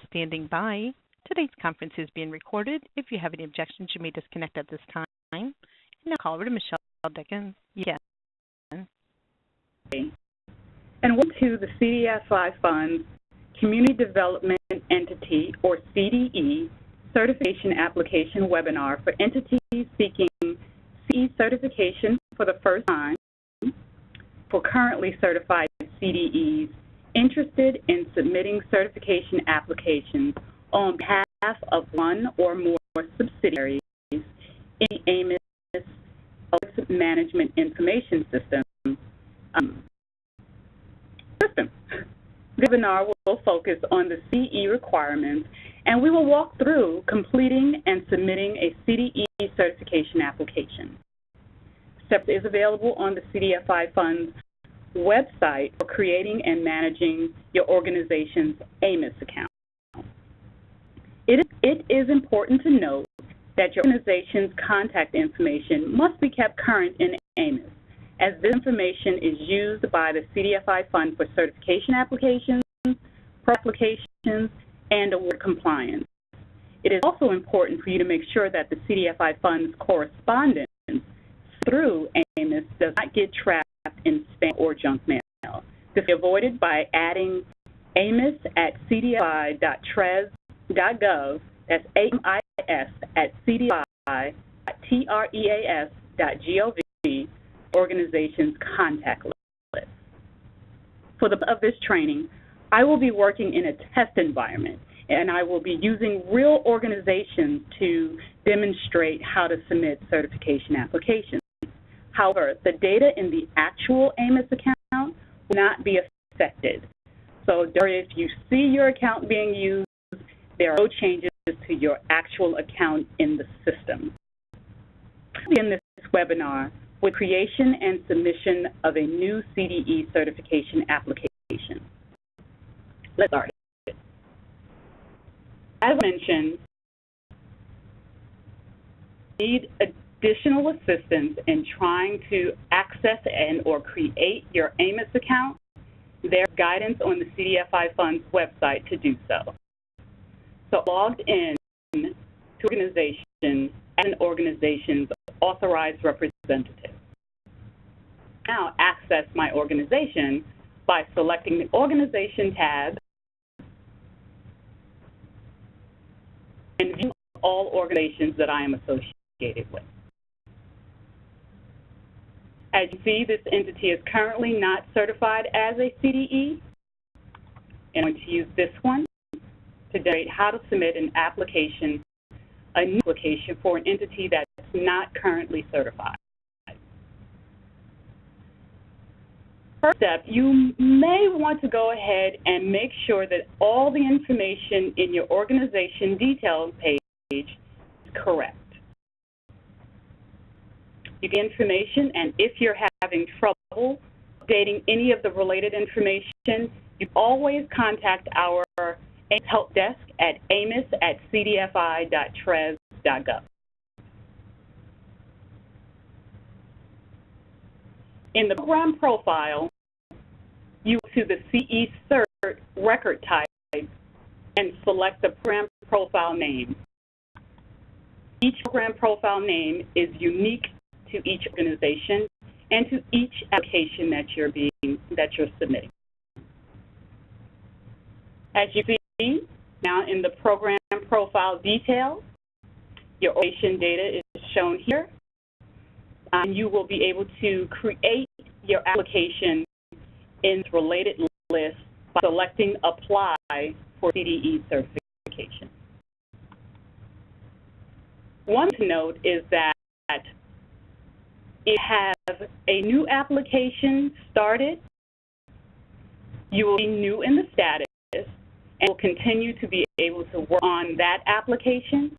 standing by. Today's conference is being recorded. If you have any objections, you may disconnect at this time. And now call over to Michelle Dickens. Yes. And welcome to the CDFI Fund's Community Development Entity, or CDE, Certification Application Webinar for entities seeking CDE certification for the first time, for currently certified CDEs interested in submitting certification applications on behalf of one or more subsidiaries in the AMIS Management Information System. The webinar will focus on the CDE requirements, and we will walk through completing and submitting a CDE certification application. STEP is available on the CDFI Fund's website for creating and managing your organization's AMIS account. It is important to note that your organization's contact information must be kept current in AMIS, as this information is used by the CDFI Fund for certification applications, applications, and award compliance. It is also important for you to make sure that the CDFI Fund's correspondence through AMIS does not get trapped in spam or junk mail. This is avoided by adding AMIS at cdi.tres.gov, that's AMIS at cdi.treas.gov, organization's contact list. For the purpose of this training, I will be working in a test environment, and I will be using real organizations to demonstrate how to submit certification applications. However, the data in the actual AMIS account will not be affected. So if you see your account being used, there are no changes to your actual account in the system. We begin this webinar with creation and submission of a new CDE certification application. Let's start. As I mentioned, you need additional assistance in trying to access and or create your AMIS account. There's guidance on the CDFI Fund's website to do so. So logged in to organization as an organization's authorized representative. Now access my organization by selecting the Organization tab and view all organizations that I am associated with. As you see, this entity is currently not certified as a CDE. And I'm going to use this one to demonstrate how to submit an application, a new application for an entity that's not currently certified. First step, you may want to go ahead and make sure that all the information in your organization details page is correct. You get information, and if you're having trouble updating any of the related information, you always contact our AMIS help desk at amis@cdfi.tres.gov. In the program profile, you go to the CE Cert record type and select the program profile name. Each program profile name is unique to each organization and to each application that you're submitting. As you see, now in the program profile details, your organization data is shown here. And you will be able to create your application in the related list by selecting Apply for CDE certification. One to note is that if you have a new application started, you will be new in the status and will continue to be able to work on that application.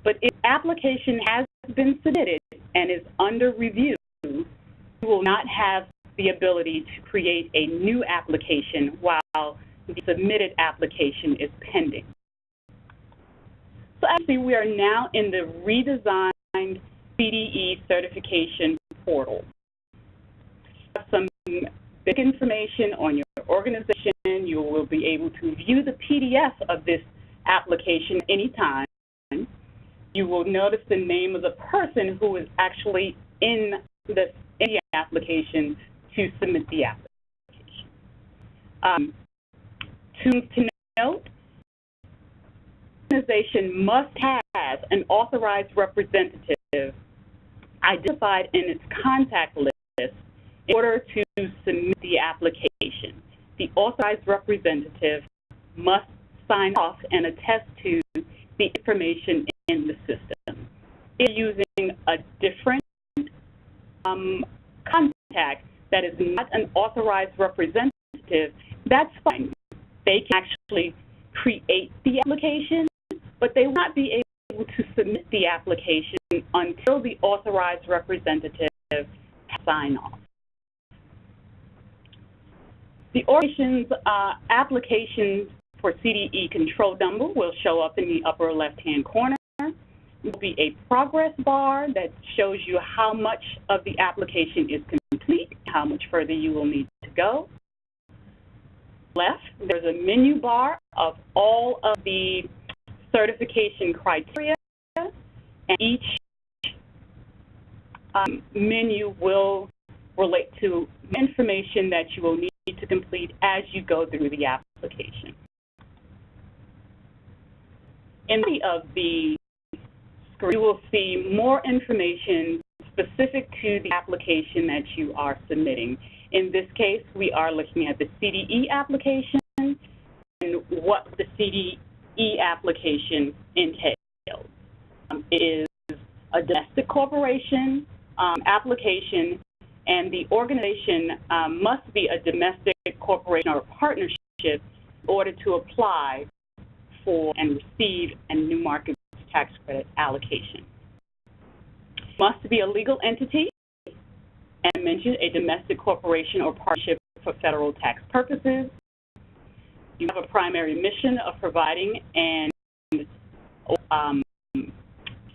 But if the application has been submitted and is under review, you will not have the ability to create a new application while the submitted application is pending. So actually, we are now in the redesigned CDE certification portal. You have some big information on your organization, again, you will be able to view the PDF of this application anytime. You will notice the name of the person who is actually in the application to submit the application. To note, the organization must have an authorized representative identified in its contact list in order to submit the application. The authorized representative must sign off and attest to the information in the system. If you're using a different contact that is not an authorized representative, that's fine. They can actually create the application, but they will not be able to submit the application until the authorized representative sign off. The organization's applications for CDE control number will show up in the upper left-hand corner. There will be a progress bar that shows you how much of the application is complete, how much further you will need to go. Left, there's a menu bar of all of the certification criteria, and each menu will relate to information that you will need to complete as you go through the application. In the of the screen, you will see more information specific to the application that you are submitting. In this case, we are looking at the CDE application and what the CDE application entails. It is a domestic corporation application, and the organization must be a domestic corporation or a partnership in order to apply for and receive a new market tax credit allocation. It must be a legal entity, and mentioned a domestic corporation or partnership for federal tax purposes. You have a primary mission of providing and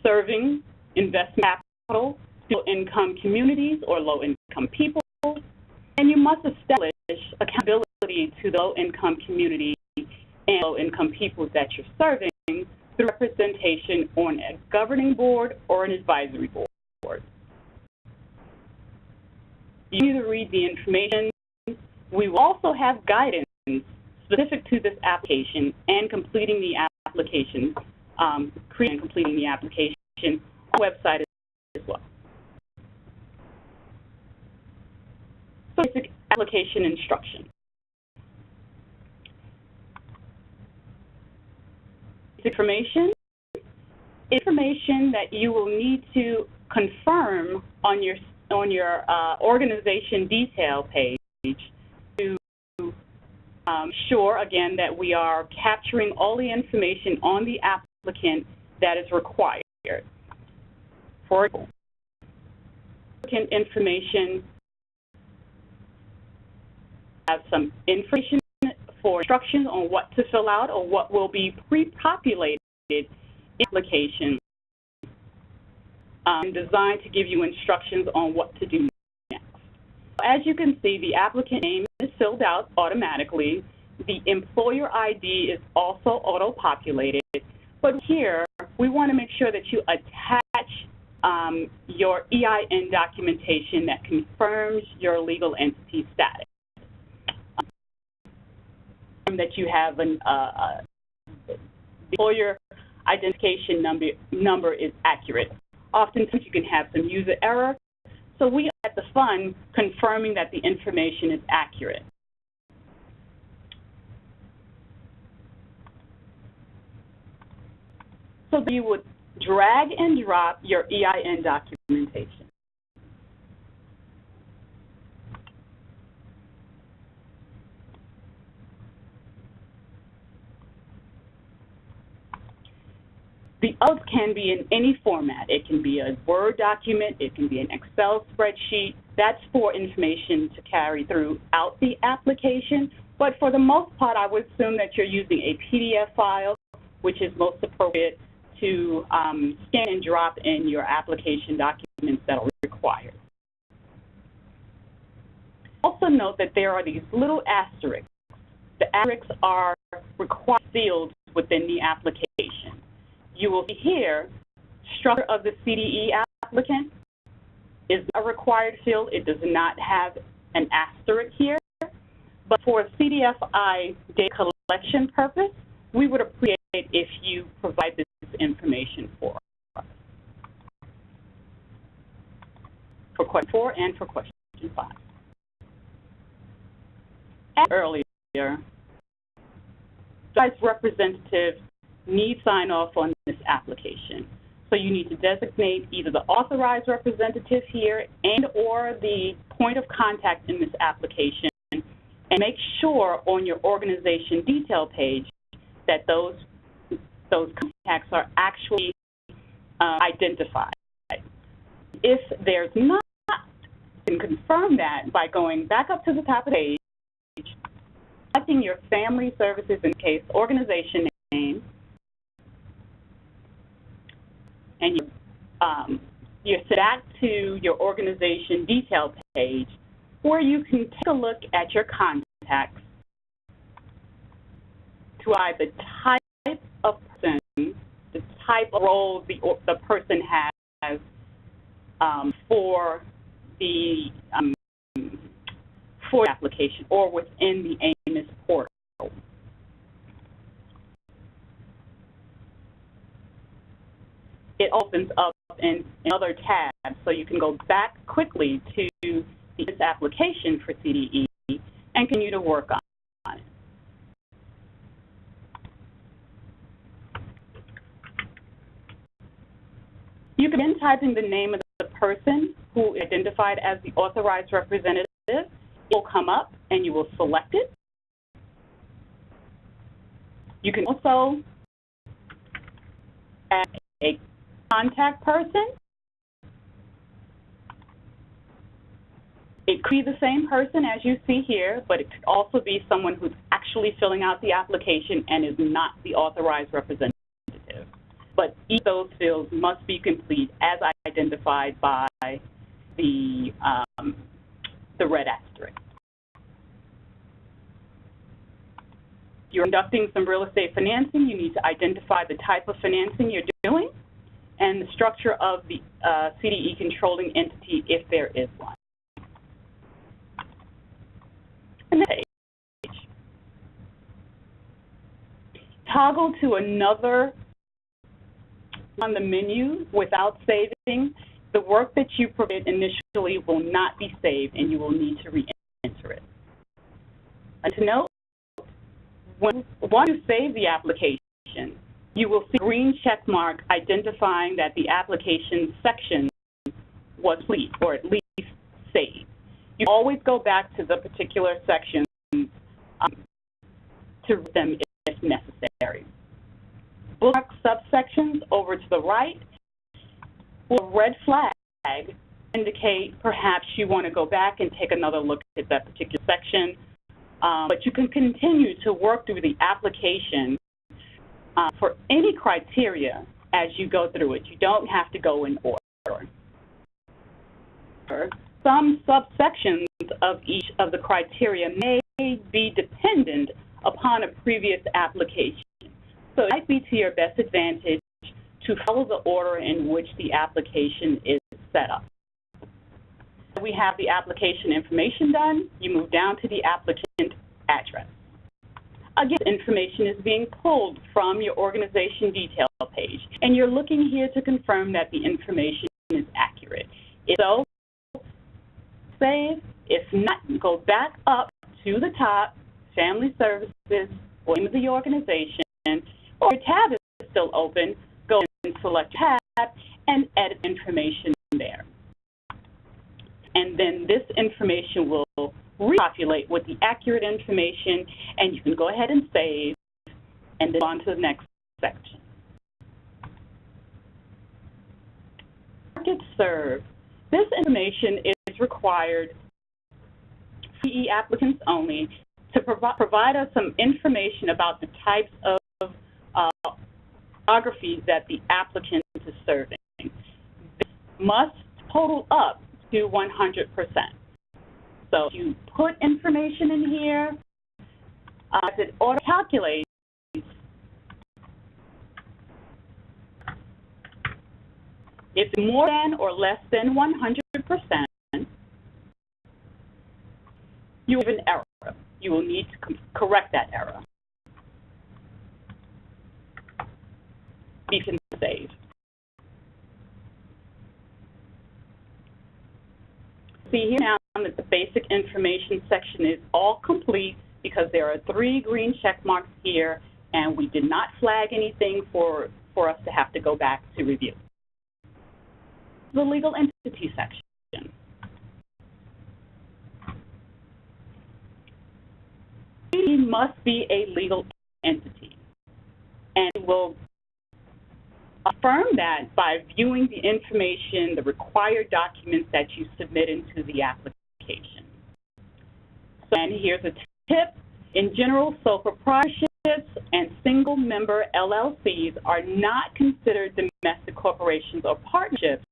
serving investment capital to low-income communities or low-income people, and you must establish accountability to the low-income community and low-income people that you're serving through representation on a governing board or an advisory board. You need to read the information. We will also have guidance specific to this application and completing the application, creating and completing the application on the website as well. So basic application instruction. Information that you will need to confirm on your organization detail page to ensure, again, that we are capturing all the information on the applicant that is required. For example, applicant information, have some information for instructions on what to fill out or what will be pre-populated in the application, designed to give you instructions on what to do next. As you can see, the applicant name is filled out automatically. The employer ID is also auto-populated. But here, we want to make sure that you attach your EIN documentation that confirms your legal entity status. That you have the employer identification number is accurate. Oftentimes you can have some user error, so we are at the front confirming that the information is accurate. So you would drag and drop your EIN documentation. The oath can be in any format. It can be a Word document. It can be an Excel spreadsheet. That's for information to carry throughout the application. But for the most part, I would assume that you're using a PDF file, which is most appropriate to scan and drop in your application documents that are required. Also note that there are these little asterisks The asterisks are required fields within the application. You will see here, structure of the CDE applicant is a required field. It does not have an asterisk here. But for a CDFI data collection purpose, we would appreciate if you provide this information for us. For question 4 and for question 5. As earlier, the representative needs sign off on this application. So you need to designate either the authorized representative here and or the point of contact in this application, and make sure on your organization detail page that those contacts are actually identified. If there's not, you can confirm that by going back up to the top of the page, selecting your family services in case organization name, and you're set back to your organization detail page, where you can take a look at your contacts to provide the type of person, the type of role the person has for the application or within the AMIS portal. It opens up in other tabs, so you can go back quickly to this application for CDE and continue to work on it. You can then type in the name of the person who is identified as the authorized representative. It will come up and you will select it. You can also add a contact person. It could be the same person as you see here, but it could also be someone who's actually filling out the application and is not the authorized representative. But each of those fields must be complete as identified by the red asterisk. If you're conducting some real estate financing, you need to identify the type of financing you're doing and the structure of the CDE controlling entity if there is one. And then page. Toggle to another on the menu without saving. The work that you provided initially will not be saved and you will need to re-enter it. And to note, once you save the application, you will see a green check mark identifying that the application section was complete or at least saved. You always go back to the particular sections to read them if necessary. Bookmark subsections over to the right will red flag indicate perhaps you want to go back and take another look at that particular section, but you can continue to work through the application for any criteria as you go through it. You don't have to go in order. Some subsections of each of the criteria may be dependent upon a previous application. So it might be to your best advantage to follow the order in which the application is set up. We have the application information done. You move down to the applicant address. Again, information is being pulled from your organization detail page, and you're looking here to confirm that the information is accurate. If so, save. If not, go back up to the top, Family Services, or name of the organization, or your tab is still open, go and select tab and edit information there. And then this information will repopulate with the accurate information, and you can go ahead and save and then on to the next section. Market served. This information is required for CDE applicants only to provide us some information about the types of geographies that the applicant is serving. This must total up to 100%. So if you put information in here, as it auto-calculates if it's more than or less than 100%, you have an error. You will need to correct that error. You can save. See here now that the basic information section is all complete because there are 3 green check marks here, and we did not flag anything for us to have to go back to review. The legal entity section. CDE must be a legal entity, and we'll affirm that by viewing the information, the required documents that you submit into the application. So, and here's a tip. In general, sole proprietorships and single-member LLCs are not considered domestic corporations or partnerships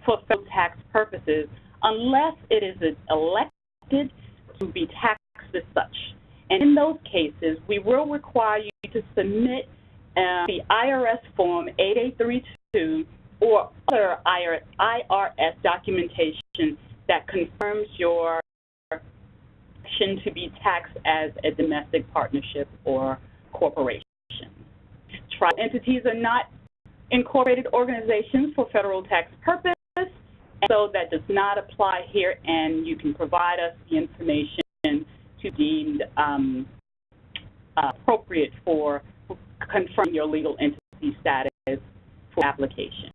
for federal tax purposes unless it is elected to be taxed as such. And in those cases, we will require you to submit the IRS Form 8832 or other IRS documentation that confirms your action to be taxed as a domestic partnership or corporation. Tribal entities are not incorporated organizations for federal tax purposes, and so that does not apply here, and you can provide us the information to deem appropriate for confirm your legal entity status for application.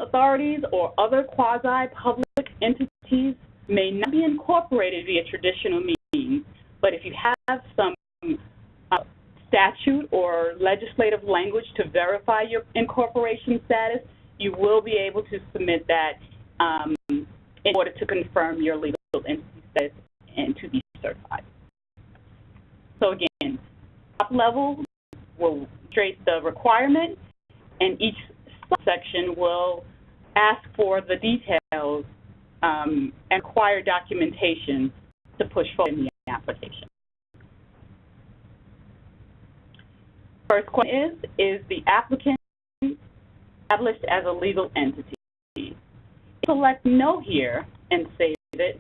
Authorities or other quasi-public entities may not be incorporated via traditional means, but if you have some statute or legislative language to verify your incorporation status, you will be able to submit that in order to confirm your legal entity status and to be certified. So again, top level will illustrate the requirement, and each subsection will ask for the details and require documentation to push forward in the application. First question is the applicant established as a legal entity? Select no here and save it.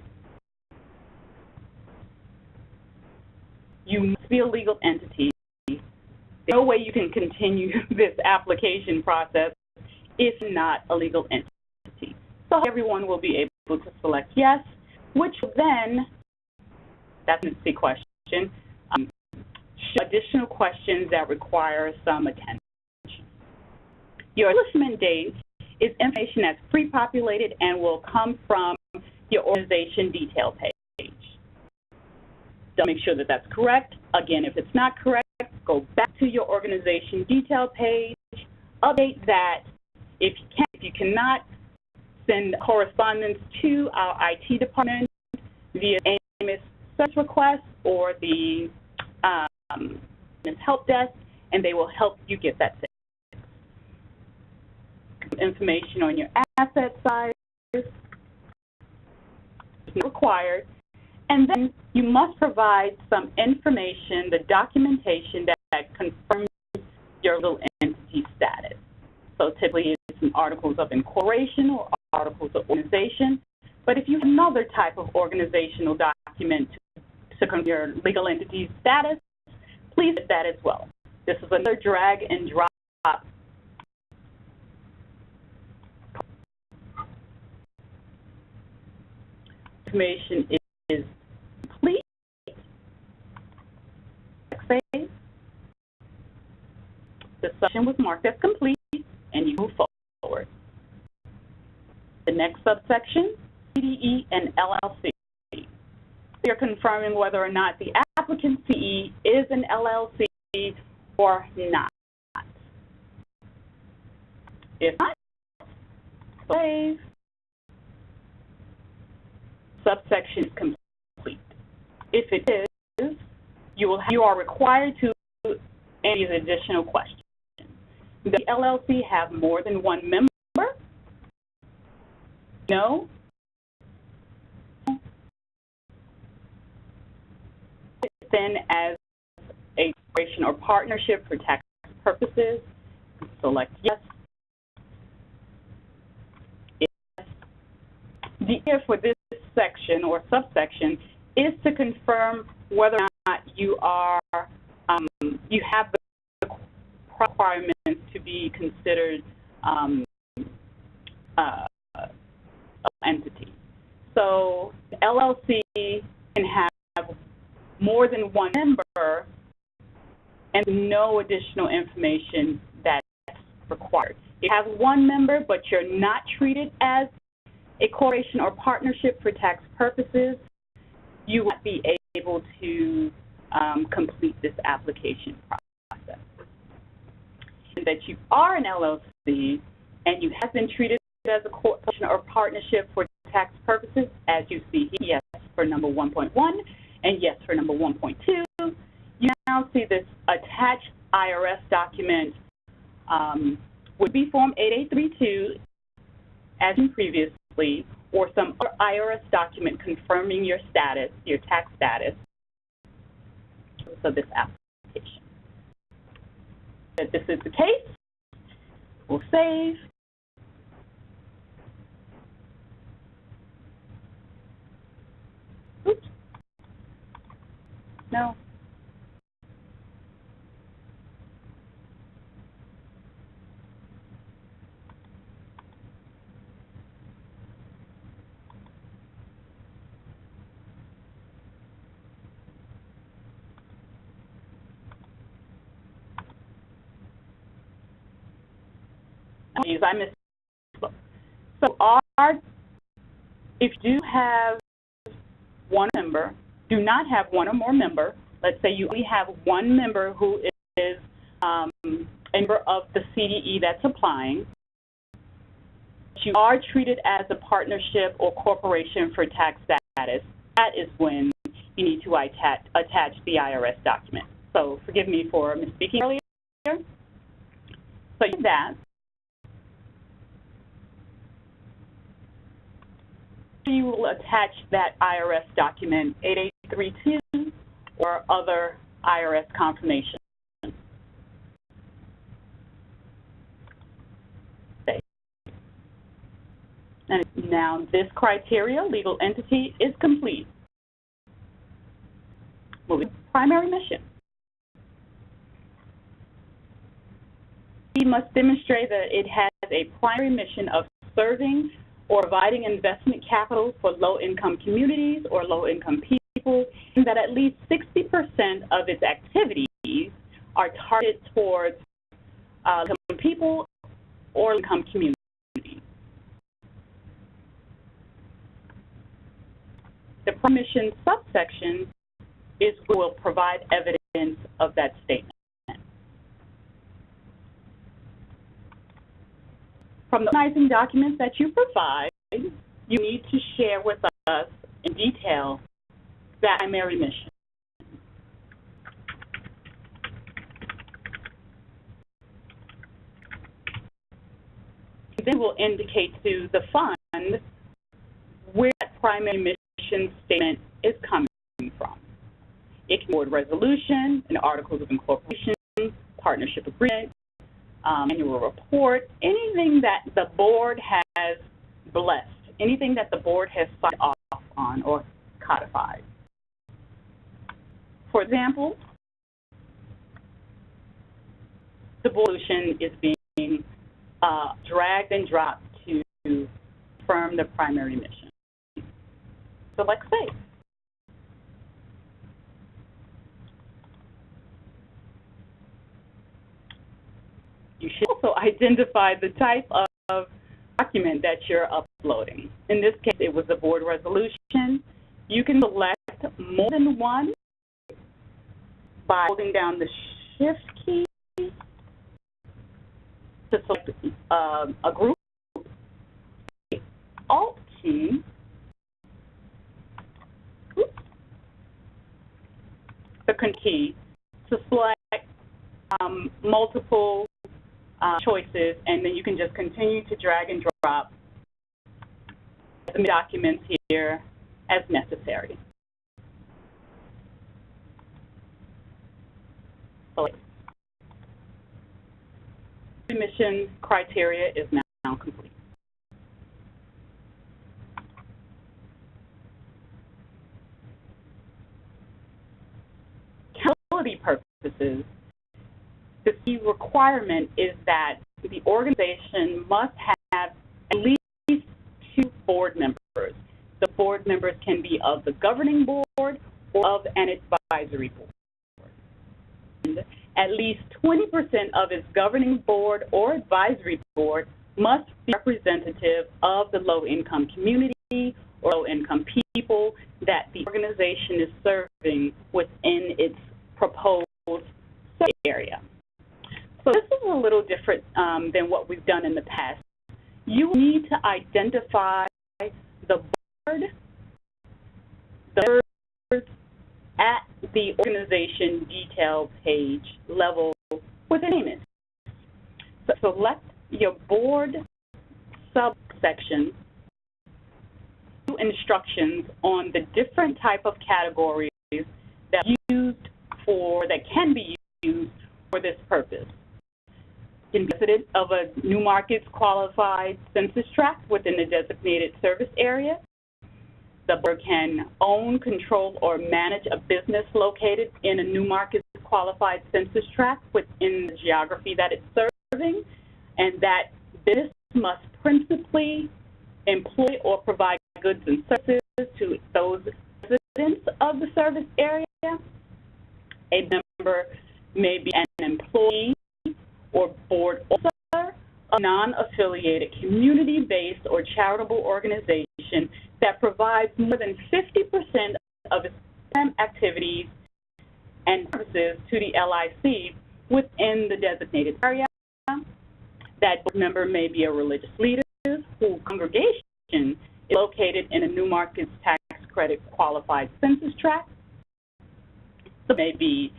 You must be a legal entity. There's no way you can continue this application process if not a legal entity. So everyone will be able to select yes, which will then, that's the question, show additional questions that require some attention. Your establishment date is information that's pre-populated and will come from your organization detail page. So make sure that that's correct. Again, if it's not correct, go back to your organization detail page, update that. If you cannot, send correspondence to our IT department via AMIS search request or the help desk, and they will help you get that fixed. Information on your asset size is required, and then you must provide some information, the documentation that confirms your legal entity status. So typically it's some articles of incorporation or articles of organization, but if you have another type of organizational document to confirm your legal entity status, please do that as well. This is another drag and drop. Information is complete. Save. The section was marked as complete, and you move forward. The next subsection, CDE and LLC. You're confirming whether or not the applicant CDE is an LLC or not. If not, save. Subsection is complete. If it is, you are required to answer these additional questions. Does the LLC have more than one member? No. within as a corporation or partnership for tax purposes. Select yes. Yes. The idea for this section or subsection is to confirm whether or not you have the requirements to be considered entity. So LLC can have more than one member and no additional information that's required. You have one member, but you're not treated as a corporation or partnership for tax purposes, you won't be able to complete this application process. And that you are an LLC and you have been treated as a corporation or partnership for tax purposes, as you see here, yes for number 1.1 and yes for number 1.2. You now see this attached IRS document would be Form 8832, as in previously, or some other IRS document confirming your status, your tax status, for this application. If this is the case, we'll save. Oops. No. I missed. So if you do have one member, do not have one or more member, let's say you only have one member who is a member of the CDE that's applying, you are treated as a partnership or corporation for tax status, that is when you need to attach the IRS document. So forgive me for misspeaking earlier. So you do that. You will attach that IRS document 8832 or other IRS confirmation. And now this criteria, legal entity, is complete. Moving to primary mission. We must demonstrate that it has a primary mission of serving or providing investment capital for low-income communities or low-income people, and that at least 60% of its activities are targeted towards low-income people or income communities. The primary mission subsection is what will provide evidence of that statement. From the organizing documents that you provide, you need to share with us in detail that primary mission. Then we'll indicate to the fund where that primary mission statement is coming from. It can be a board resolution, an articles of incorporation, partnership agreement, annual report, anything that the board has blessed, anything that the board has signed off on or codified. For example, the board resolution is being dragged and dropped to confirm the primary mission. Select Save. You should also identify the type of document that you're uploading. In this case, it was a board resolution. You can select more than one by holding down the Shift key to select a group, Alt key, the key to select multiple choices, and then you can just continue to drag and drop the documents here as necessary. Submission criteria is now complete. Accountability purposes, the key requirement is that the organization must have at least 2 board members. The board members can be of the governing board or of an advisory board. And at least 20% of its governing board or advisory board must be representative of the low-income community or low-income people that the organization is serving within its proposed service area. So this is a little different than what we've done in the past. You need to identify the board, the members at the organization detail page level within AMIS. So select your board subsection, instructions on the different type of categories that can be used for this purpose. Can be resident of a new markets qualified census tract within the designated service area. The board can own, control, or manage a business located in a new markets qualified census tract within the geography that it's serving, and that business must principally employ or provide goods and services to those residents of the service area. A member may be an employee or board officer, a non-affiliated community-based or charitable organization that provides more than 50% of its activities and services to the LIC within the designated area. That board member may be a religious leader whose congregation is located in a new markets tax credit qualified census tract. So may be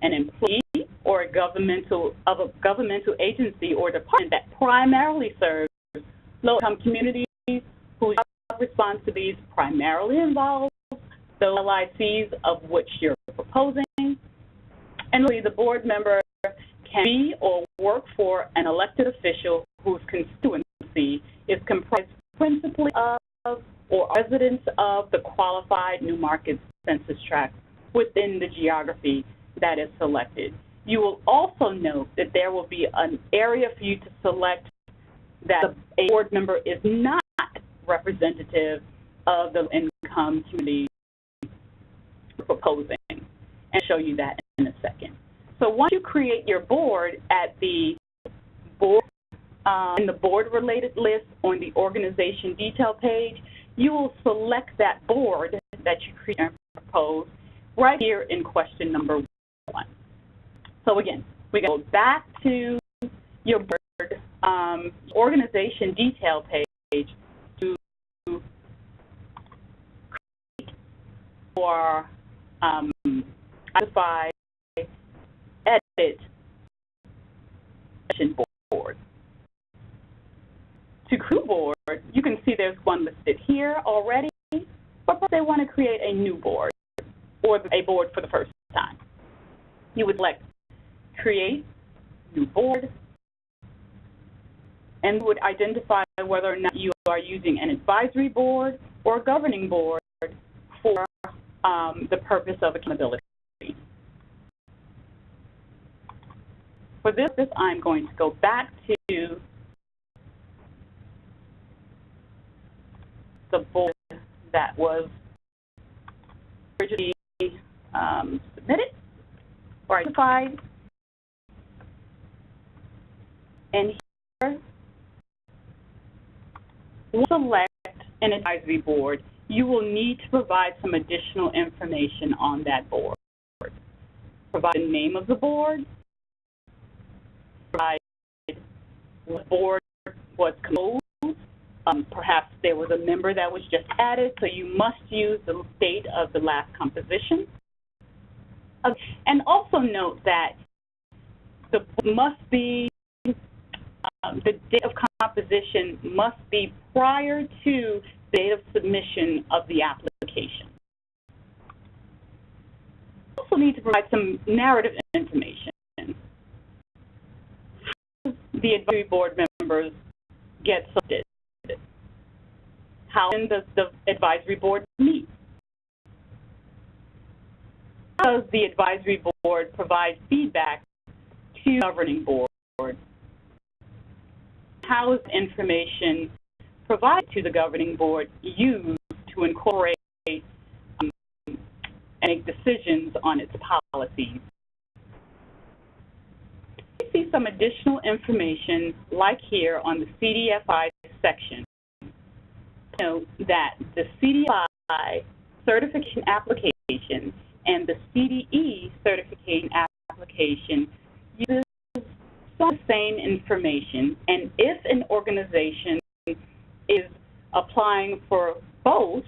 an employee or a governmental agency or department that primarily serves low-income communities whose job responsibilities primarily involve the LICs of which you're proposing. And the board member can be or work for an elected official whose constituency is comprised principally of or residents of the qualified new markets census tract within the geography that is selected. You will also note that there will be an area for you to select that a board member is not representative of the income community you're proposing, and I'll show you that in a second. So once you create your board at the board, in the board-related list on the organization detail page, you will select that board that you create and propose right here in question number 1. So again, we go back to your board organization detail page to create or identify, edit board. To create a board, you can see there's one listed here already, but they want to create a new board or a board for the first time. You would select Create New Board, and would identify whether or not you are using an advisory board or a governing board for the purpose of accountability. For this, I'm going to go back to the board that was originally submitted or identified. And here, we'll select an advisory board. You will need to provide some additional information on that board. Provide the name of the board, provide what board was composed. Perhaps there was a member that was just added, so you must use the date of the last composition. And also note that the board must be, the date of composition must be prior to the date of submission of the application. You also need to provide some narrative information. the advisory board members get selected? How does the advisory board meet? How does the advisory board provide feedback to the governing board? How is information provided to the governing board used to incorporate and make decisions on its policies? We see some additional information like here on the CDFI section. Note that the CDFI certification application and the CDE certification application uses some of the same information, and if an organization is applying for both,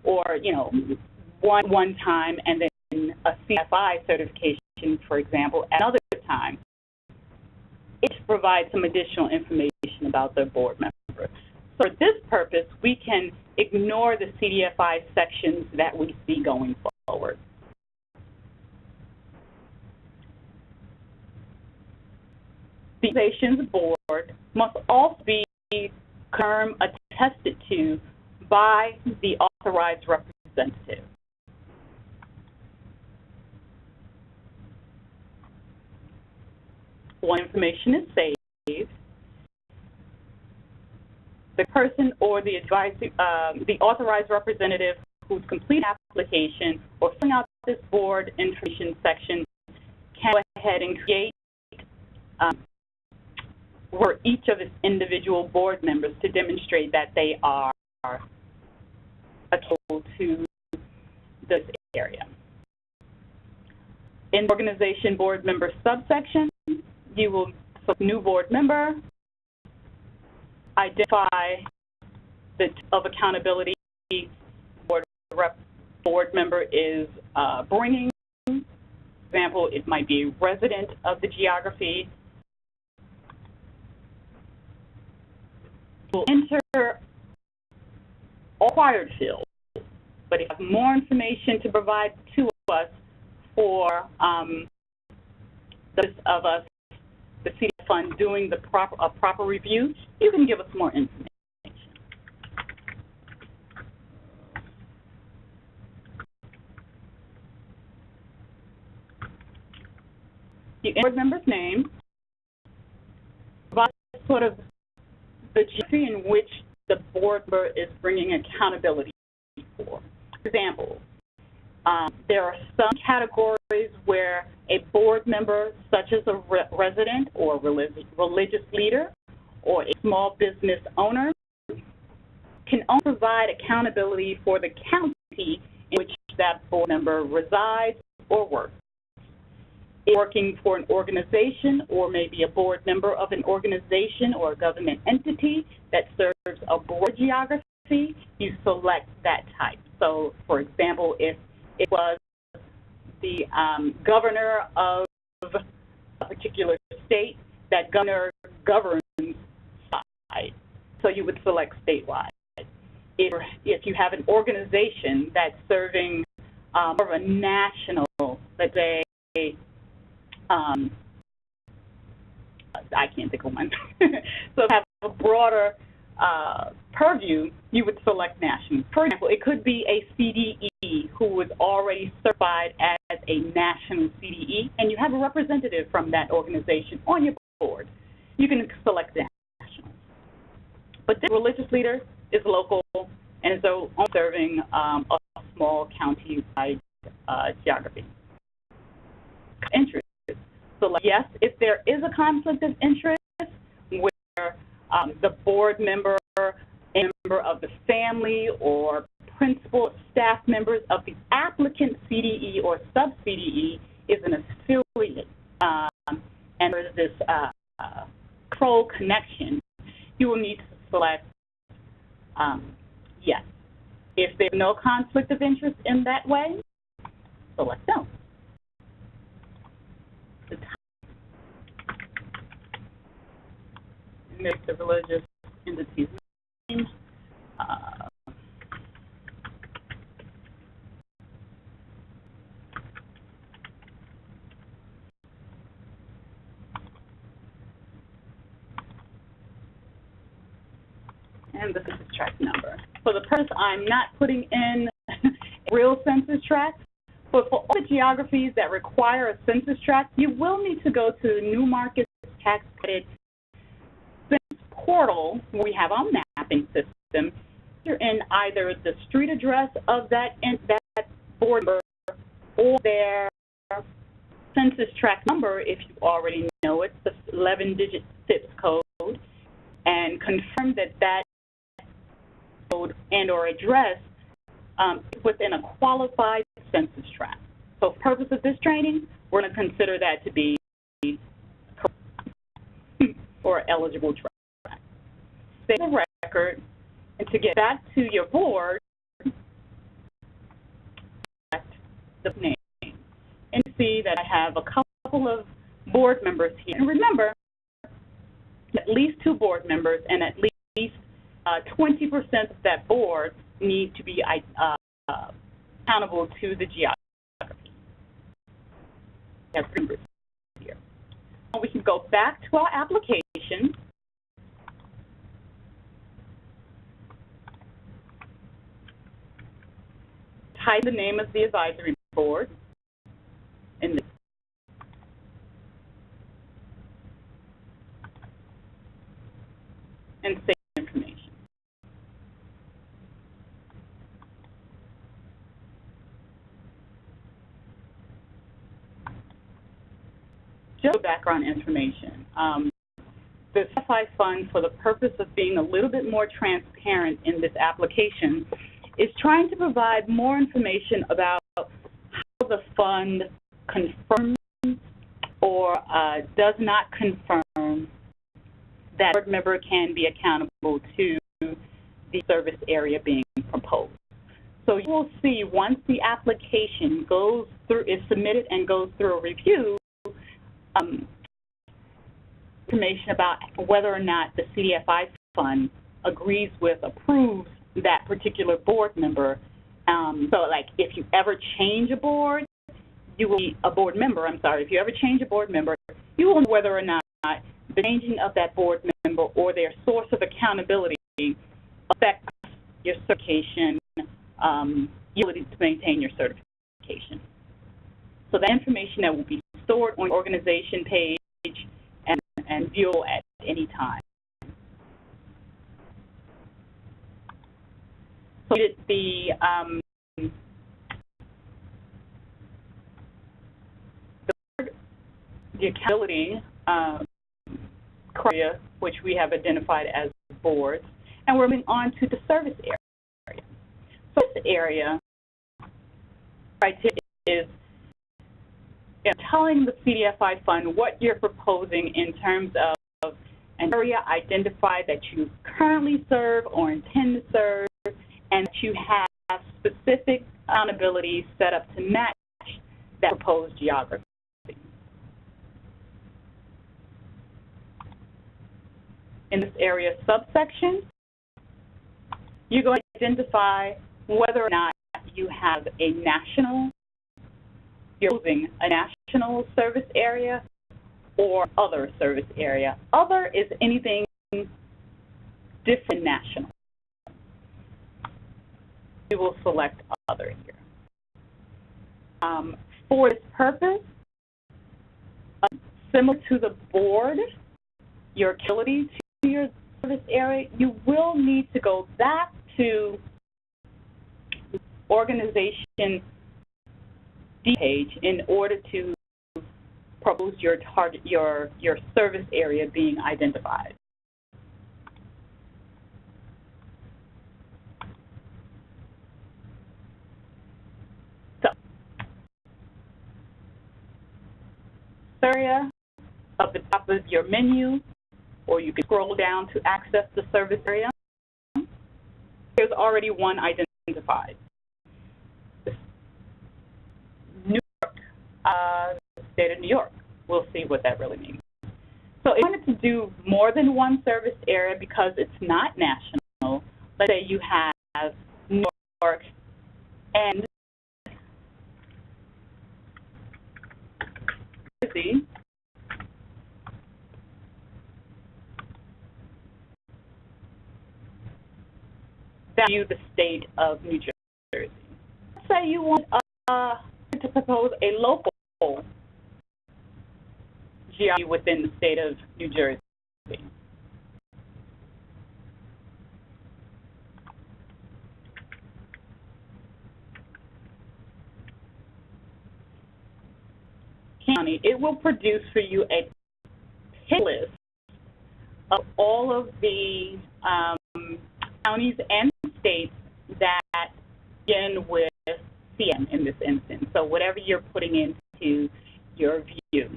or one time and then a CDFI certification, for example, at another time, it provides some additional information about their board member. So for this purpose, we can ignore the CDFI sections that we see going forward. The organization's board must also be confirmed, attested to by the authorized representative. When information is saved, the person or the authorized representative who's completed the application or filling out this board information section can go ahead and create for each of its individual board members to demonstrate that they are accountable to this area. In the organization board member subsection, you will select new board member, identify the type of accountability board member is bringing. For example, it might be a resident of the geography. We'll enter all required fields, but if you have more information to provide to us for those of us, the CDE Fund, doing the proper review, you can give us more information. You enter the board member's name, provide sort of the geography in which the board member is bringing accountability for. For example, there are some categories where a board member, such as a resident or religious leader or a small business owner, can only provide accountability for the county in which that board member resides or works. If working for an organization or maybe a board member of an organization or a government entity that serves a broad geography, you select that type. So, for example, if it was the governor of a particular state, that governor governs statewide, so you would select statewide. If you have an organization that's serving more of a national, let's say, I can't think of one. So to have a broader purview, you would select national. For example, it could be a CDE who is already certified as a national CDE, and you have a representative from that organization on your board. You can select national. But this religious leader is local and is only serving a small county-wide geography. Interest. So, yes, if there is a conflict of interest where the board member, a member of the family, or principal staff members of the applicant CDE or sub-CDE is an affiliate, and there's this control connection, you will need to select yes. If there's no conflict of interest in that way, select no. Make the religious entity's name. and the census tract number. For the purpose, I'm not putting in a real census tract, but for all the geographies that require a census tract, you will need to go to New Markets Tax Credit Census Portal, where we have our mapping system. You're in either the street address of that board member or their census tract number, if you already know it, the 11-digit zip code, and confirm that code and or address is within a qualified census tract. So for the purpose of this training, we're going to consider that to be or eligible tract. Save the record, and to get back to your board, the name, and see that I have a couple of board members here. And remember, at least 2 board members and at least 20% of that board need to be accountable to the geography. We have 3 members here. We can go back to our application. Type the name of the advisory board in and save information. Just background information. The CFI fund, for the purpose of being a little bit more transparent in this application, is trying to provide more information about how the fund confirms or does not confirm that a board member can be accountable to the service area being proposed. So you will see once the application is submitted and goes through a review, information about whether or not the CDFI fund agrees with, approves that particular board member. So like if you ever change a board, you will be a board member, if you ever change a board member, you will know whether or not the changing of that board member or their source of accountability affects your certification, ability to maintain your certification. So that information that will be stored on the organization page and viewable at any time. So the accountability criteria, which we have identified as boards, and we're moving on to the service area. So this area criteria is telling the CDFI fund what you're proposing in terms of an area identified that you currently serve or intend to serve, and that you have specific accountability set up to match that proposed geography. In this area subsection, you're going to identify whether or not you have a national, you're using a national service area or other service area. Other is anything different than national. We will select other here. For this purpose, similar to the board, your accountability to your service area, you will need to go back to the organization page in order to propose your target, your service area being identified. So, area up the top of your menu, or you can scroll down to access the service area. There's already one identified. New York, the state of New York. We'll see what that really means. So if you wanted to do more than one service area because it's not national, let's say you have New York and Jersey, GIU, the state of New Jersey. Let's say you want to propose a local GIU within the state of New Jersey. County, it will produce for you a pick list of all of the counties and states that begin with CM in this instance. So whatever you're putting into your view.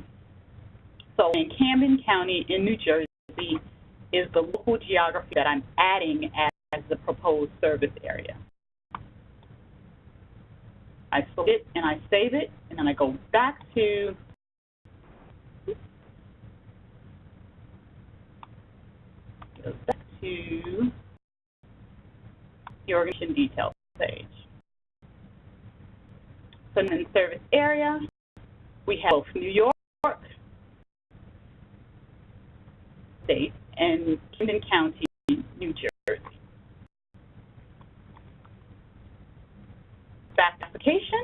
So in Camden County in New Jersey is the local geography that I'm adding as the proposed service area. I select it and I save it, and then I go back to the organization details page. So in service area, we have both New York State and Camden County, New Jersey. Back to application,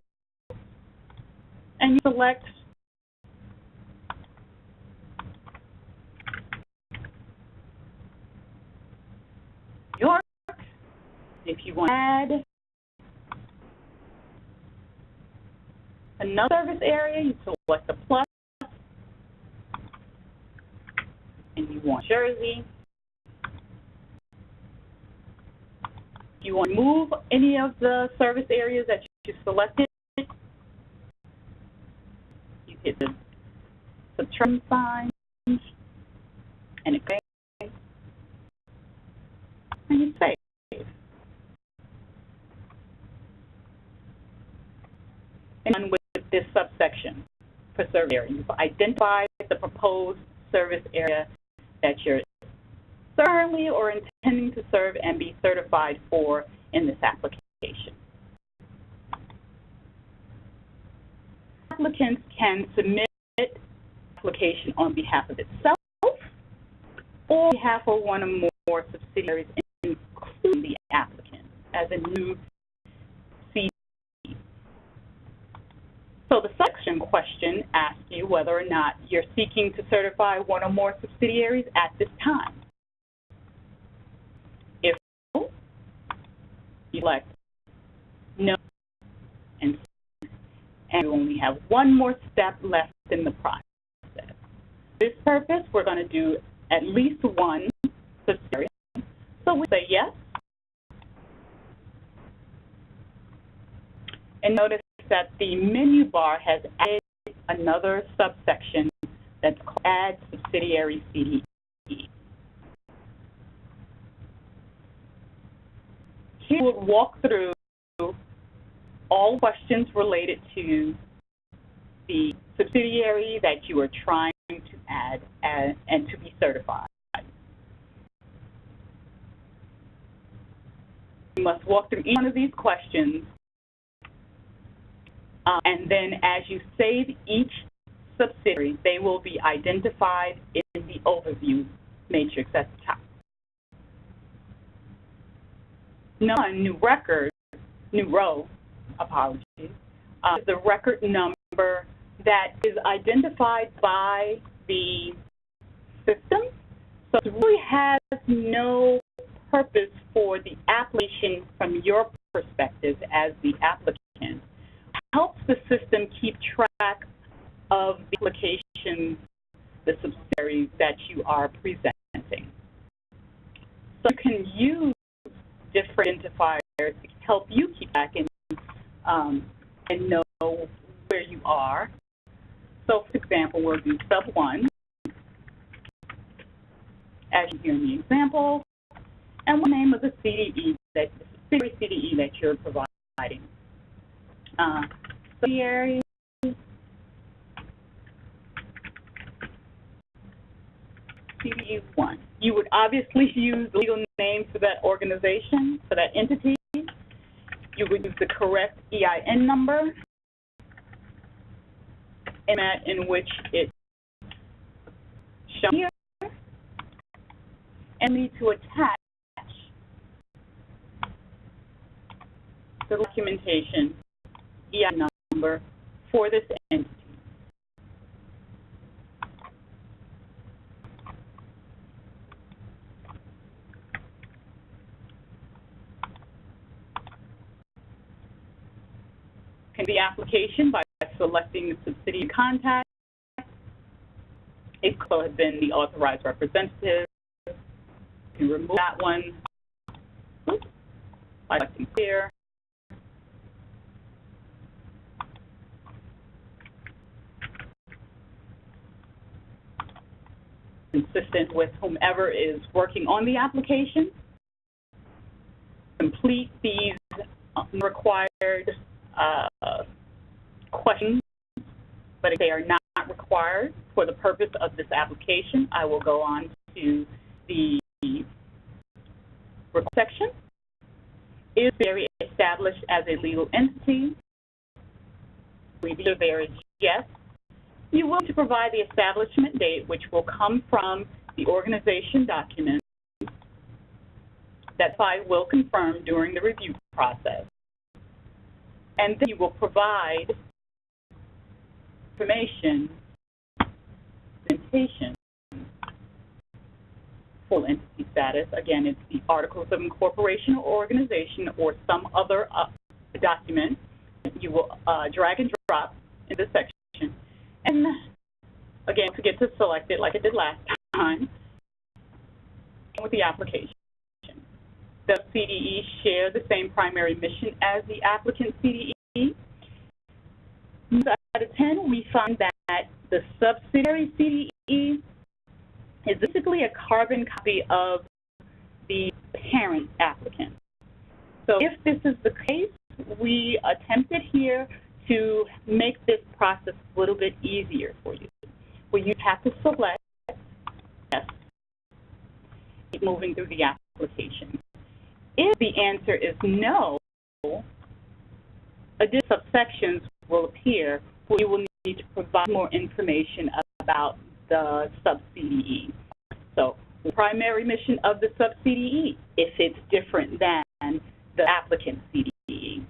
and you select New York. If you want to add another service area, you select the plus, and you want Jersey. If you want to move any of the service areas that you selected, you hit the subtract sign, and it goes, and you save. And with this subsection for service area, you've identified the proposed service area that you're currently or intending to serve and be certified for in this application. Applicants can submit an application on behalf of itself or on behalf of one or more subsidiaries, including the applicant, as a new CDE. So the section question asks you whether or not you're seeking to certify one or more subsidiaries at this time. If so, you select no and you only have one more step left in the process. For this purpose, we're going to do at least one subsidiary. So we say yes. And notice that the menu bar has added another subsection that's called Add Subsidiary CDE. Here we'll walk through all questions related to the subsidiary that you are trying to add and to be certified. You must walk through each one of these questions, and then as you save each subsidiary, they will be identified in the overview matrix at the top. Now, new row, is the record number that is identified by the system. So it really has no purpose for the application from your perspective as the applicant. It helps the system keep track of the applications, the subsidiaries that you are presenting. So you can use different identifiers to help you keep track and know where you are. So, for example, we'll do sub 1, as you hear in the example, and the name of the CDE, the subsidiary CDE that you're providing. Subsidiary CDE 1. You would obviously use the legal name for that organization, for that entity. You would use the correct EIN number in which it's shown here, and need to attach the documentation EIN number for this entity. Can be application by selecting the subsidiary contact. If CLO has been the authorized representative, you can remove that one by selecting here. Consistent with whomever is working on the application. Complete these required questions, but if they are not required for the purpose of this application, I will go on to the section. Is subsidiary established as a legal entity? There is yes. You will need to provide the establishment date, which will come from the organization document that FI will confirm during the review process. And then you will provide information, documentation for entity status. Again, it's the articles of incorporation or organization or some other document that you will drag and drop in this section. And again, forget to select it like I did last time with the application. Does CDE share the same primary mission as the applicant CDE? Out of 10, we find that the subsidiary CDE is basically a carbon copy of the parent applicant. So if this is the case, we attempted here to make this process a little bit easier for you, where you have to select yes, moving through the application. If the answer is no, additional subsections will appear where you will need to provide more information about the sub-CDE. So the primary mission of the sub-CDE, if it's different than the applicant CDE.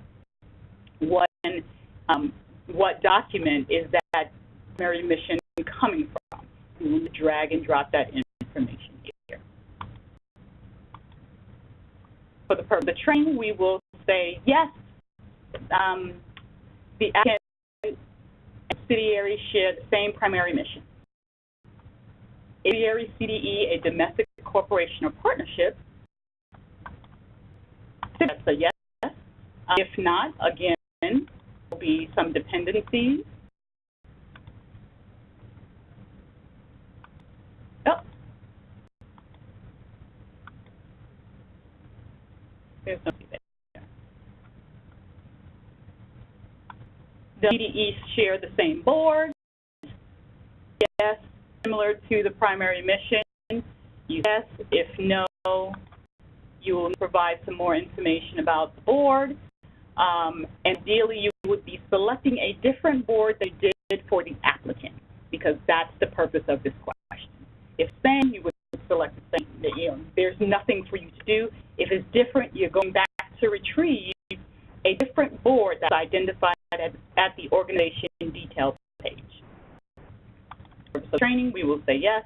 What document is that primary mission coming from? You will drag and drop that information here. For the purpose of the training, we will say yes, the applicant and subsidiary share the same primary mission. Subsidiary CDE, a domestic corporation or partnership, that's a yes. If not, again, there will be some dependencies. Oh. There's nothing there. The CDEs share the same board. Yes, similar to the primary mission. Yes, if no, you will provide some more information about the board. And ideally, you would be selecting a different board than you did for the applicant, because that's the purpose of this question. If same, you would select the same. You know, there's nothing for you to do. If it's different, you're going back to retrieve a different board that's identified at the organization details page. For the training, we will say yes.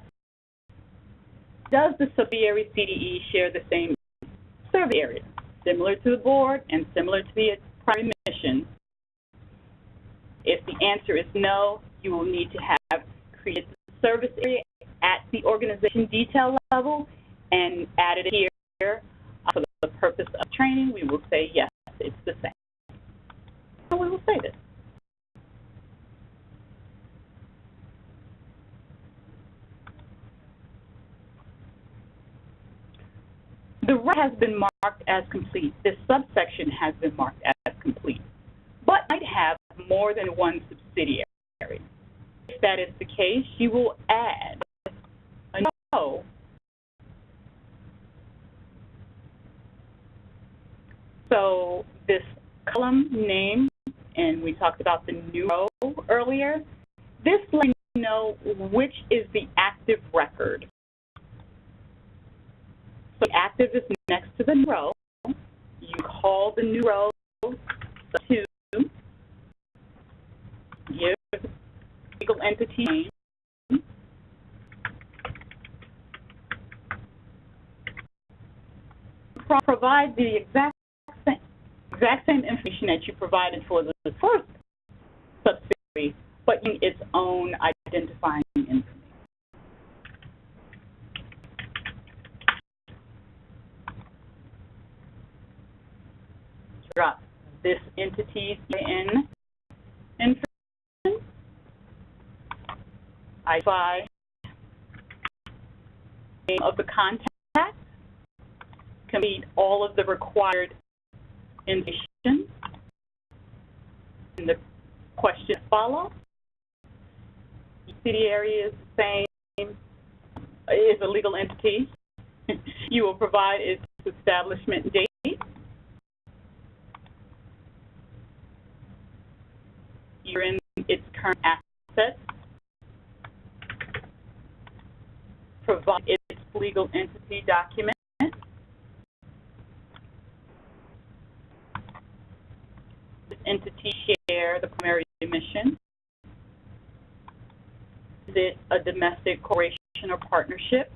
Does the subsidiary CDE share the same service area, similar to the board and similar to the primary mission? If the answer is no, you will need to have created the service area at the organization detail level and added it here. For the purpose of training, we will say yes, it's the same. So we will say this. The rest has been marked as complete. This subsection has been marked as complete, but might have more than one subsidiary. If that is the case, you will add a no. So this column name, and we talked about the new row earlier, this lets you know which is the active record. So active is next to the new row. You call the new row 2, give legal entity name, provide the exact same information that you provided for the first subsidiary, but in its own identifying information. Drop this entity's in information, identify name of the contact, complete all of the required information, and the questions follow. Subsidiary is the same, is a legal entity. You will provide its establishment date, you're in its current assets, provide its legal entity document, this entity share the primary mission. Is it a domestic corporation or partnership?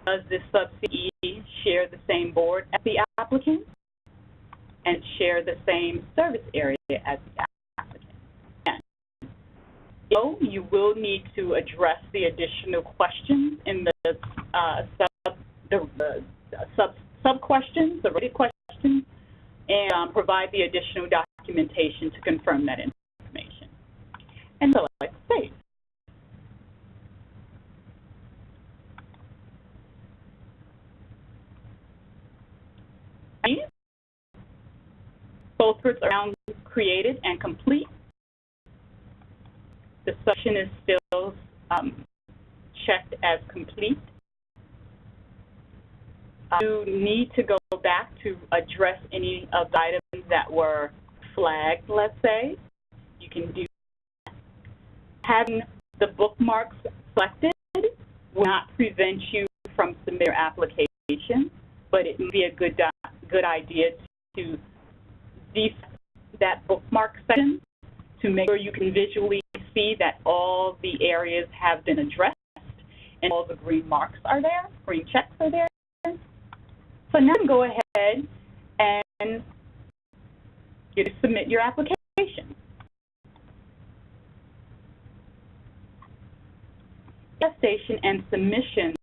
Does this subsidiary share the same board as the applicant and share the same service area as the applicant? So you will need to address the additional questions in the sub-questions, the rated questions, and provide the additional documentation to confirm that information. And select Save. Both routes are now created and complete. The section is still checked as complete. You need to go back to address any of the items that were flagged, let's say. You can do that. Having the bookmarks selected will not prevent you from submitting your application, but it may be a good idea to deselect that bookmark section to make sure you can visually see that all the areas have been addressed and all the green marks are there, green checks are there. So now you can go ahead and submit your application. Attestation and submission.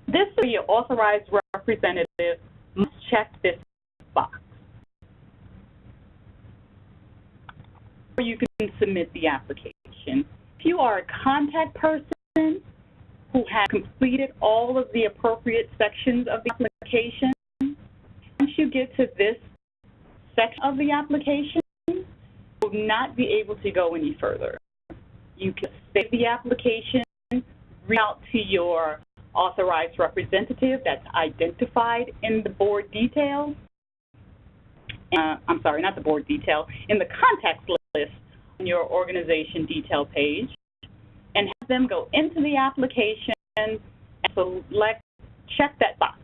This will be your authorized representative must check this box. Or you can submit the application. If you are a contact person who has completed all of the appropriate sections of the application, once you get to this section of the application, you will not be able to go any further. You can save the application, reach out to your authorized representative that's identified in the board details. I'm sorry, not the board detail, in the contacts list on your organization detail page, and have them go into the application and select, check that box,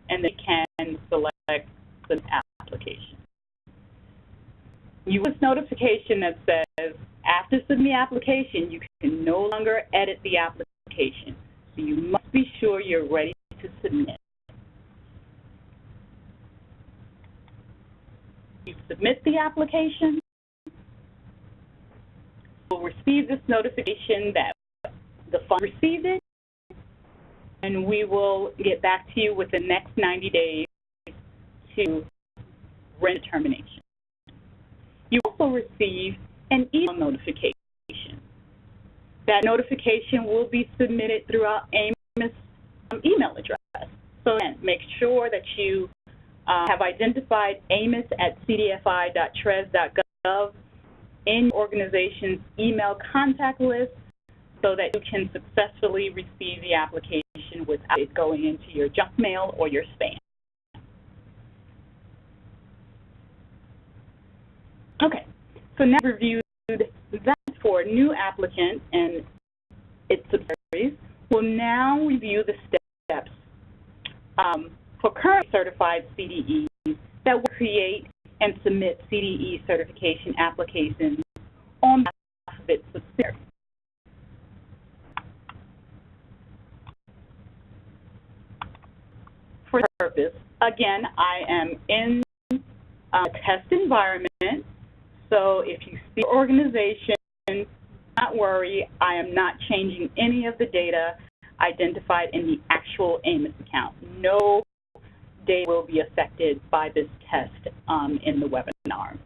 and they can select the application. You get this notification that says, after submitting the application, you can no longer edit the application. So you must be sure you're ready to submit. You submit the application, you'll receive this notification that the fund received it, and we will get back to you within the next 90 days to rent termination. You also receive an email notification. That notification will be submitted through our AMIS email address. So again, make sure that you have identified AMIS at cdfi.tres.gov in your organization's email contact list so that you can successfully receive the application without it going into your junk mail or your spam. Okay, so now we've reviewed that for a new applicant and its subsidiaries. We'll now review the steps for current certified CDEs that will create and submit CDE certification applications on behalf of its subsidiary. For this purpose, again, I am in a test environment, so if you see the organization, do not worry, I am not changing any of the data identified in the actual AMIS account. No data will be affected by this test in the webinar.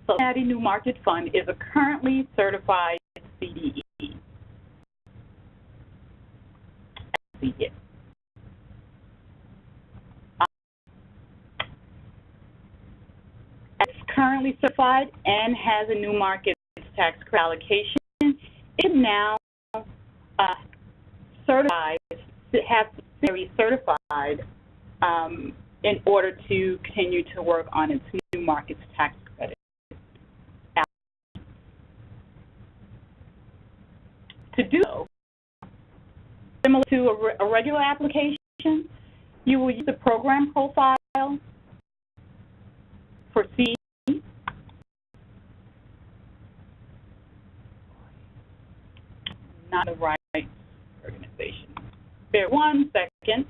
So Cincinnati New Market Fund is a currently certified CDE. It's currently certified and has a new market tax credit allocation. It now have certified in order to continue to work on its new markets tax credit. To do so, similar to a regular application, you will use the program profile for CDE. Not the right organization. Bear 1 second.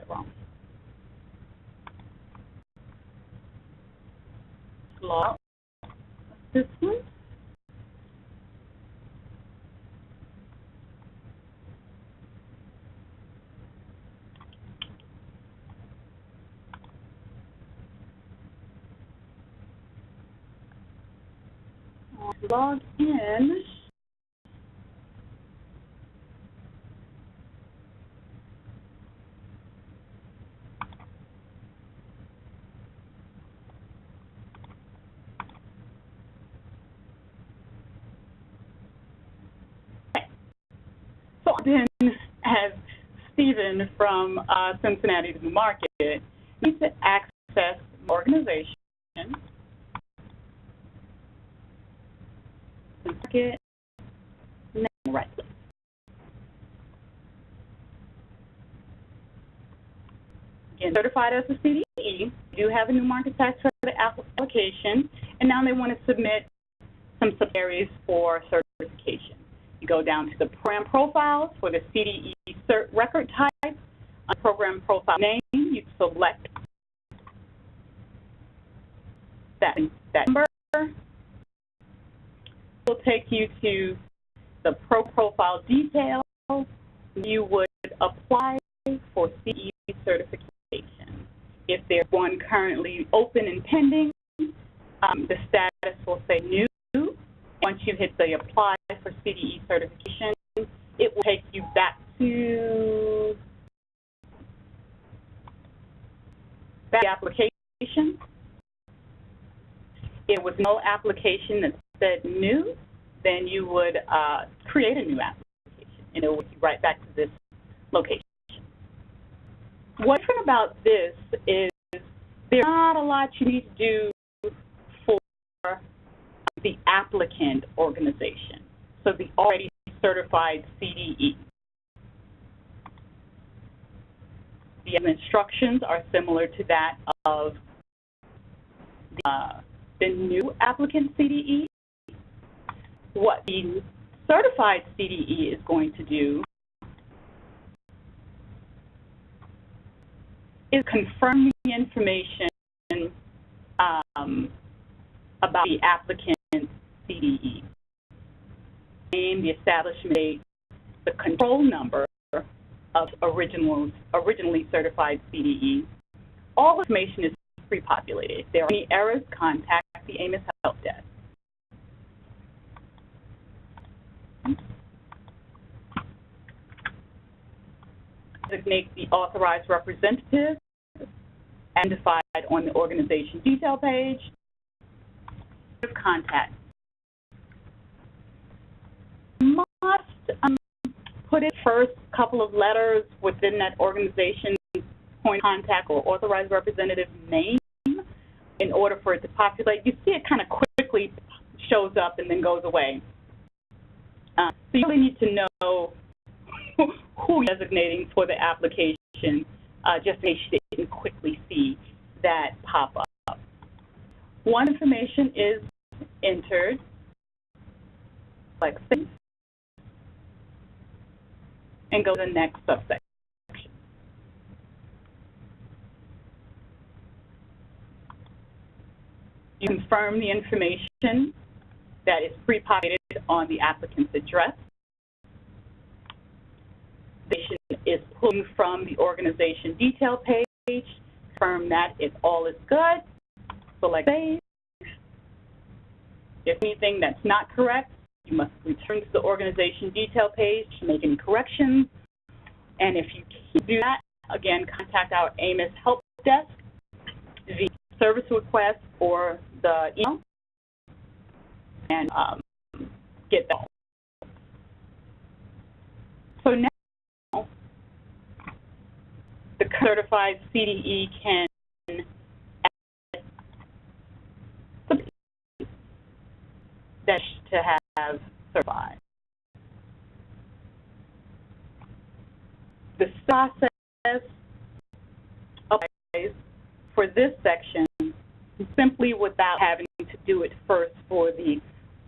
Wrong. Log this one. Log in. So then, as Stephen from Cincinnati New Market needs to access the organization, market, and then right click. Again, certified as a CDE, you do have a new market tax credit application, and now they want to submit some subsidiaries for certification. You go down to the program profiles for the CDE cert record type, program profile name, you select that number. Will take you to the profile details. You would apply for CDE certification. If there's one currently open and pending, the status will say new. Once you hit the apply for CDE certification, it will take you back to the application. If there was no application that said new, then you would create a new application, and it will take you right back to this location. What's different about this is there's not a lot you need to do for the applicant organization, so the already certified CDE. The instructions are similar to that of the new applicant CDE. What the certified CDE is going to do is confirm the information about the applicant CDE. Name, the establishment date, the control number of originally certified CDE. All information is pre-populated. If there are any errors, contact the AMIS help desk. Designate the authorized representative identified on the organization detail page. Contact. put in first couple of letters within that organization's point of contact or authorized representative name in order for it to populate. You see it kind of quickly shows up and then goes away. So you really need to know who you're designating for the application, just in case you didn't quickly see that pop up. Once information is entered, select Save, and go to the next subsection. You confirm the information that is pre-populated on the applicant's address. The information is pulling from the organization detail page. Confirm that all is good. Select Save. If anything that's not correct, you must return to the organization detail page to make any corrections. And if you can't do that, again, contact our AMIS help desk via service request or the email and get that. So now, the certified CDE can add something that to have certified. The process applies for this section simply without having to do it first for the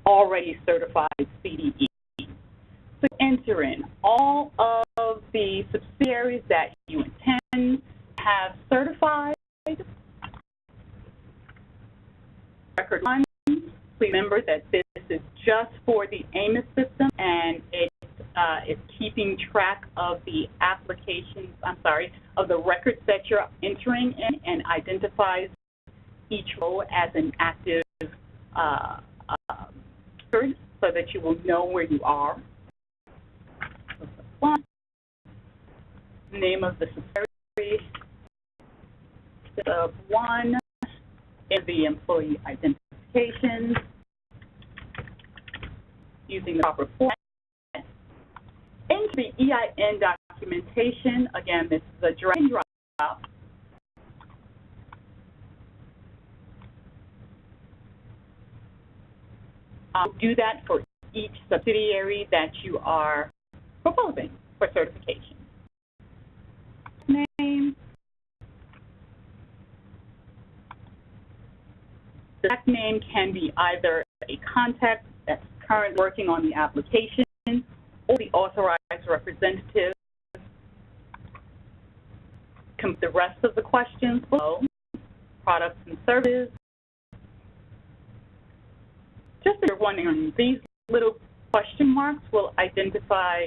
already certified CDE. So enter in all of the subsidiaries that you intend to have certified. Record one, please remember that this is just for the AMIS system, and it is keeping track of the applications, of the records that you're entering in, and identifies each row as an active record so that you will know where you are. One, name of the subsidiary, of one, is the employee identification, using the proper format. Into the EIN documentation, again, this is a drag and drop. Do that for each subsidiary that you are proposing for certification. Name. The exact name can be either a contact that's currently working on the application or the authorized representative. The rest of the questions below, products and services. Just if you're wondering, these little question marks will identify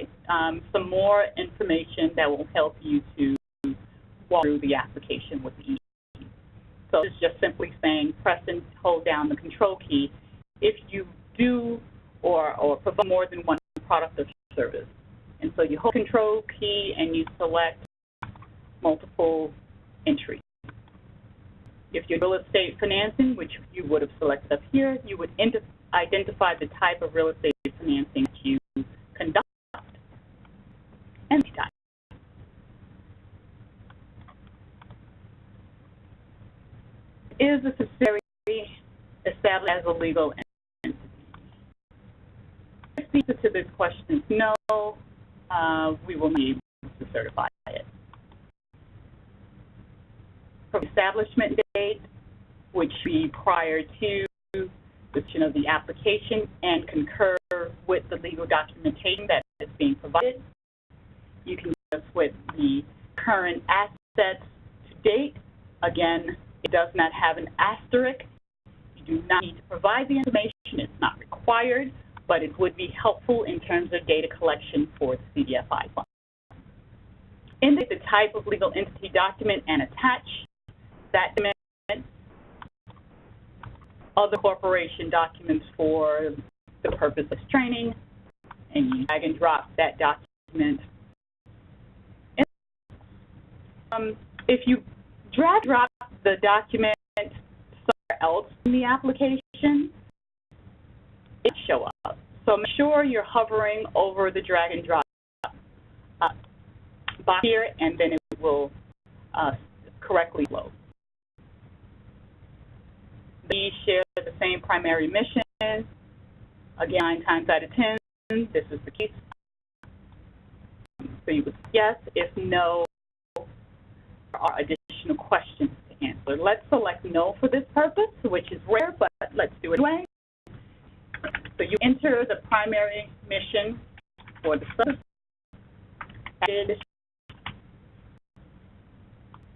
some more information that will help you to walk through the application with ease. So it's just simply saying press and hold down the control key if you do or provide more than one product or service. And so you hold control key and you select multiple entries. If you're real estate financing, which you would have selected up here, you would identify the type of real estate financing that you conduct and the type. Is the subsidiary established as a legal entity? If the answer to this question is no, we will need to certify it. From establishment date, which be prior to the submission of the application and concur with the legal documentation that is being provided. You can just with the current assets to date. Again, it does not have an asterisk. You do not need to provide the information. It's not required, but it would be helpful in terms of data collection for the CDFI fund. Indicate the type of legal entity document and attach that document. Other corporation documents for the purpose of training, and you drag and drop that document. If you drag drop the document somewhere else in the application, it will show up. So make sure you're hovering over the drag and drop box here, and then it will correctly load. We share the same primary mission. Again, 9 times out of 10, this is the case. So you would yes, if no, there are additional questions to answer. Let's select no for this purpose, which is rare, but let's do it anyway. So you enter the primary mission for the service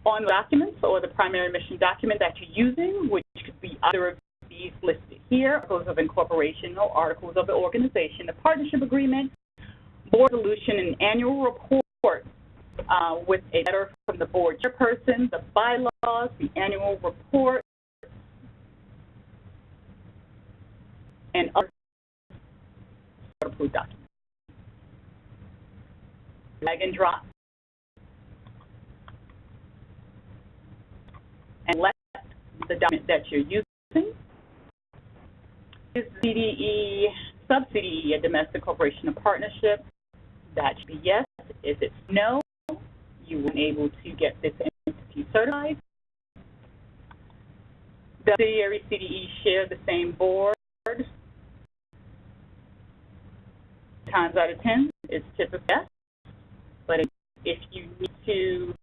on the documents or the primary mission document that you're using, which could be either of these listed here: articles of incorporation or articles of the organization, the partnership agreement, board resolution, and annual report with a letter from the board chairperson, the bylaws, the annual report, and other approved documents. Drag and drop. And let the document that you're using is CDE, sub-CDE, a domestic corporation or partnership. That should be yes. If it's no, you will be able to get this entity certified. The subsidiary CDE share the same board. Times out of 10, it's typically yes. But if you need to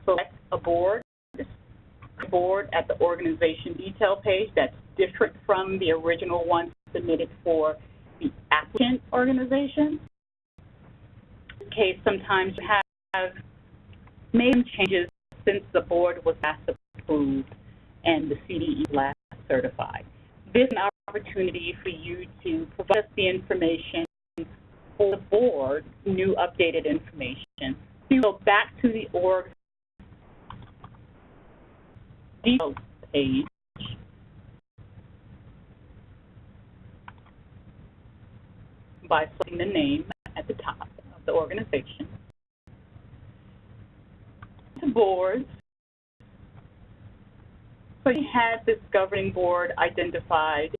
select a board at the organization detail page that's different from the original one submitted for the applicant organization. In this case, sometimes you have made some changes since the board was last approved and the CDE last certified. This is an opportunity for you to provide us the information for the board, new updated information. You go back to the org details page by selecting the name at the top of the organization. To boards. So you had this governing board identified.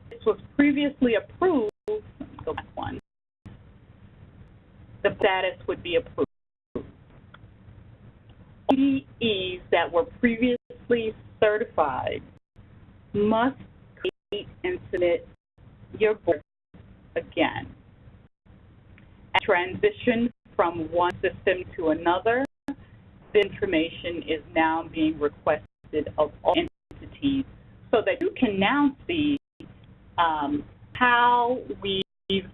This was previously approved. Let me go back one. The status would be approved. CDEs that were previously certified must create and submit your board again. As transition from one system to another, the information is now being requested of all entities so that you can now see how we've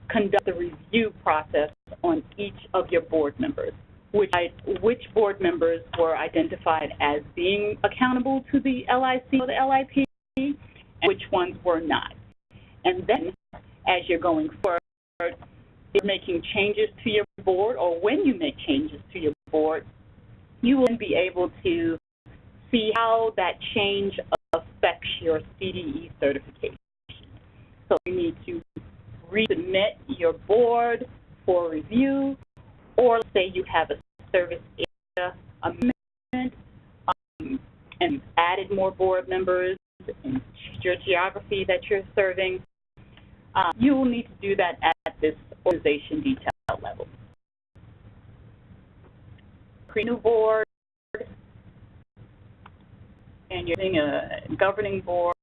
conducted the review process on each of your board members, which board members were identified as being accountable to the LIC or the LIP, and which ones were not. And then, as you're going forward, if you're making changes to your board, or when you make changes to your board, you will be able to see how that change affects your CDE certification. So you need to resubmit your board for review, or say you have a service area amendment and added more board members in your geography that you're serving. You will need to do that at this organization detail level. Create a new board, and you're using a governing board,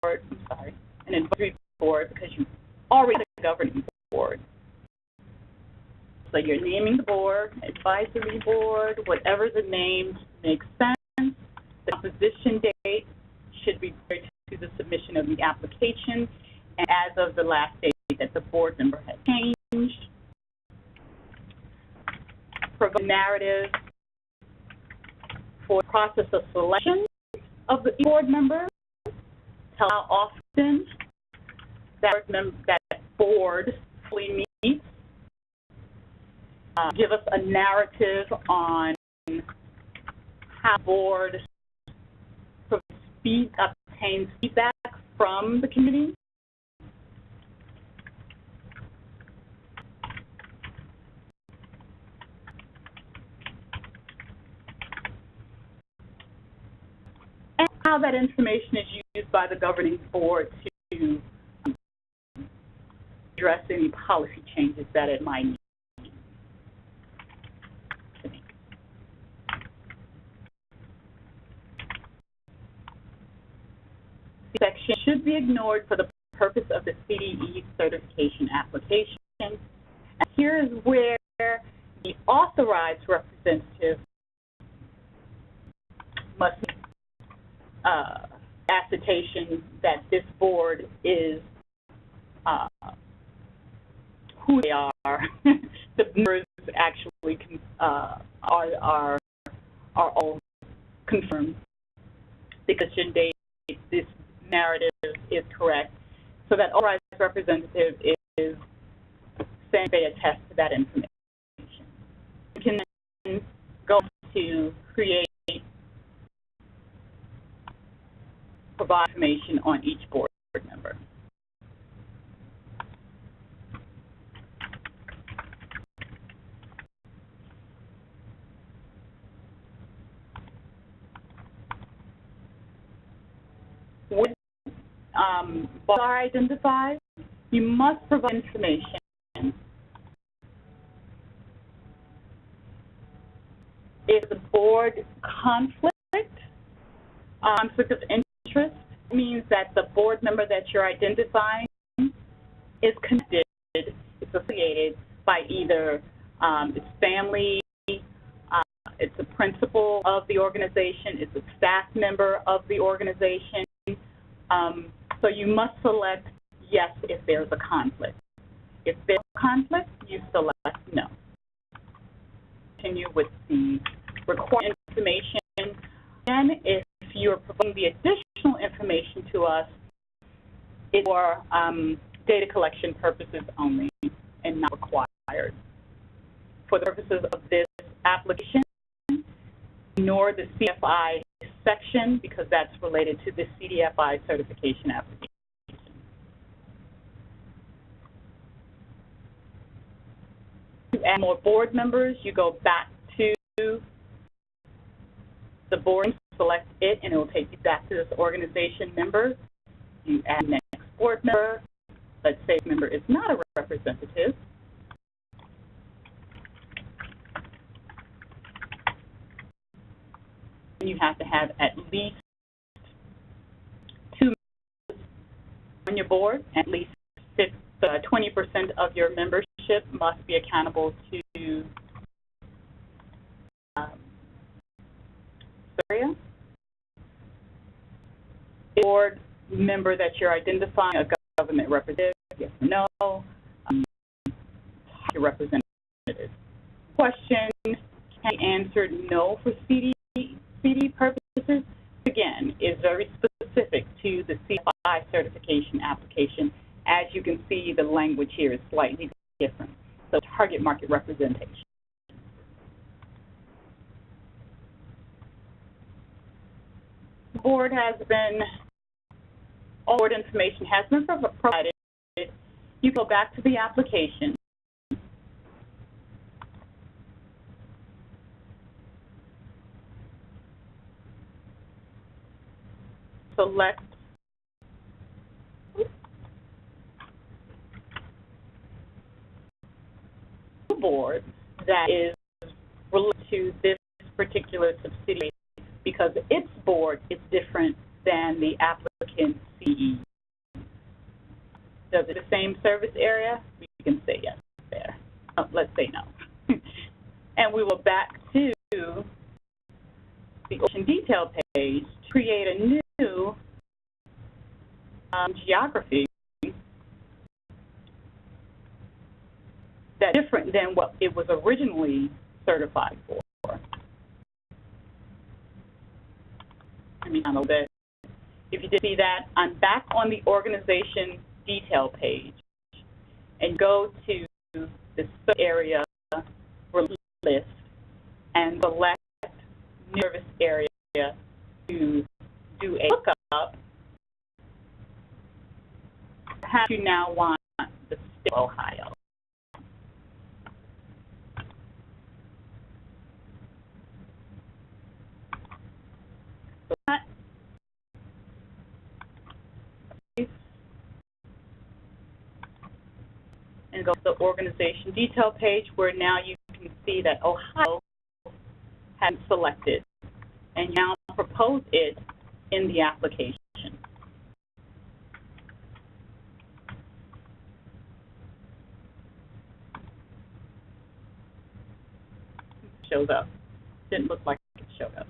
an advisory board, because you already have a governing board. So you're naming the board, advisory board, whatever the name makes sense. The composition date should be prior to the submission of the application, and as of the last date that the board member has changed. Provide narrative for the process of selection of the board member. Tell how often that board fully meets. Give us a narrative on how the board obtains feedback from the community. And how that information is used by the governing board to address any policy changes that it might need. This section should be ignored for the purpose of the CDE certification application. And here is where the authorized representative must ascertain that this board is who they are. The members actually are all confirmed. The question date, this narrative is correct. So that authorized representative is saying they attest to that information. You can then go to create, provide information on each board member. When boards are identified, you must provide information if the board conflict of interest means that the board member that you're identifying is connected, it's affiliated by either its family, it's a principal of the organization, it's a staff member of the organization. So you must select yes if there's a conflict. If there's a conflict, you select no. Continue with the required information. And if you're providing the additional information to us, it's for data collection purposes only and not required. For the purposes of this application, ignore the CFI section because that's related to the CDFI certification application. To add more board members, you go back to the board, select it, and it will take you back to this organization member. You add the next board member. Let's say the member is not a representative. You have to have at least 2 members on your board. At least 20% of your membership must be accountable to area. Board member that you're identifying, a government representative, yes or no. Your representative. Question can be answered no for CD purposes, again, is very specific to the CFI certification application. As you can see, the language here is slightly different. So target market representation. The board has been, all board information has been provided. You go back to the application. Select the board that is related to this particular subsidiary because its board is different than the applicant's CE. Does it the same service area? We can say yes there. Let's say no. And we will back to the ocean detail page to create a new geography that's different than what it was originally certified for. Let me handle that. If you did see that, I'm back on the organization detail page and go to the area list and select new service area to do a lookup. Perhaps you now want the state of Ohio. So and go to the organization detail page where now you can see that Ohio has selected and now propose it in the application. Shows up. Didn't look like it showed up.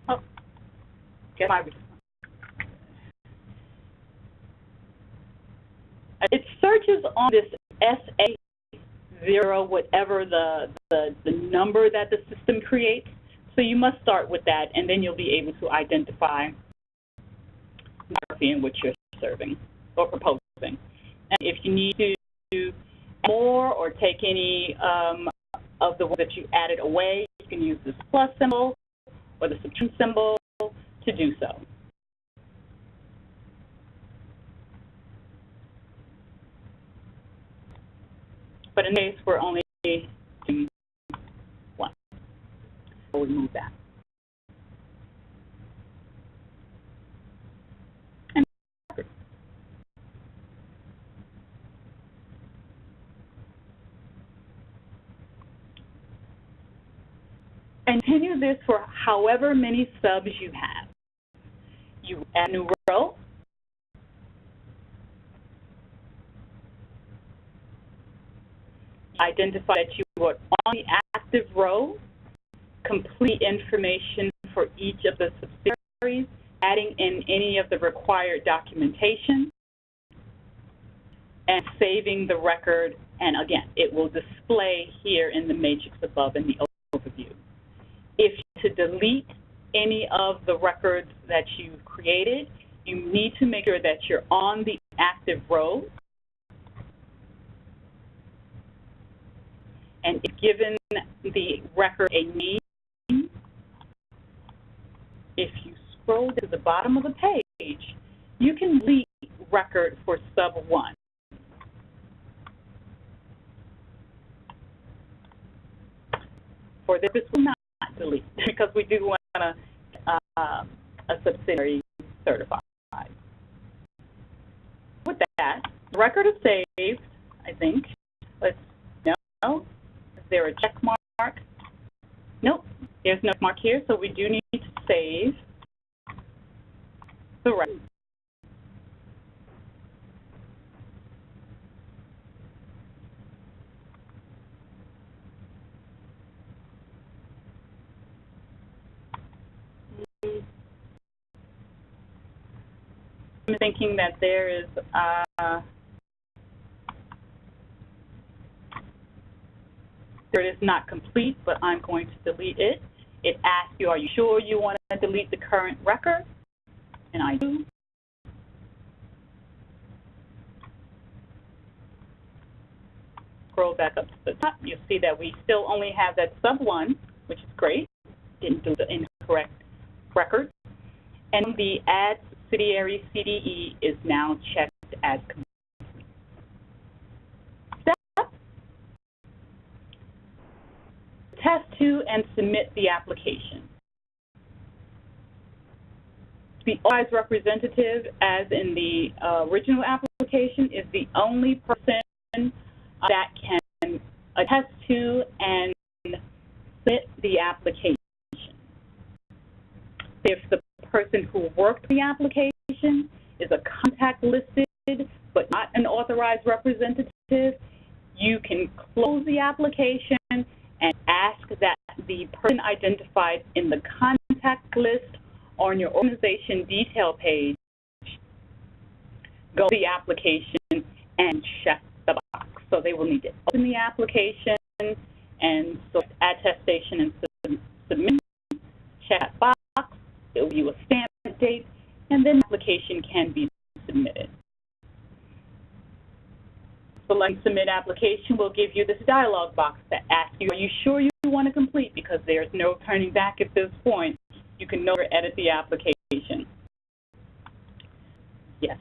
Oh, get my response. It searches on this SA0, whatever the number that the system creates. So you must start with that, and then you'll be able to identify the geography in which you're serving or proposing. And if you need to add more or take any of the ones that you added away, you can use this plus symbol or the subtract symbol to do so. But in this case, we're only doing one. We'll remove that. And continue this for however many subs you have. You add a new row. Identify that you are on the active row. Complete information for each of the subsidiaries, adding in any of the required documentation, and saving the record. And again, it will display here in the matrix above in the overview. If to delete any of the records that you've created, you need to make sure that you're on the active row. And if given the record a name, if you scroll to the bottom of the page, you can delete record for sub 1. For this will not delete because we do want a subsidiary certified. With that, the record is saved, I think. Let's know. Is there a check mark? Nope, there's no mark here, so we do need to save the record. I'm thinking that there is it is not complete, but I'm going to delete it. It asks you, are you sure you want to delete the current record? And I do. Scroll back up to the top. You'll see that we still only have that sub 1, which is great. Didn't do the incorrect record. And the add subsidiary CDE is now checked as complete. Test to and submit the application. The authorized representative, as in the original application, is the only person that can attest to and submit the application. If the person who worked the application is a contact listed but not an authorized representative, you can close the application and ask that the person identified in the contact list on your organization detail page go to the application and check the box. So they will need to open the application and select attestation and submit, check that box. It will give you a stamp date, and then the application can be submitted. Select Submit Application will give you this dialog box that asks you, are you sure you want to complete? Because there's no turning back at this point. You can no longer edit the application. Yes.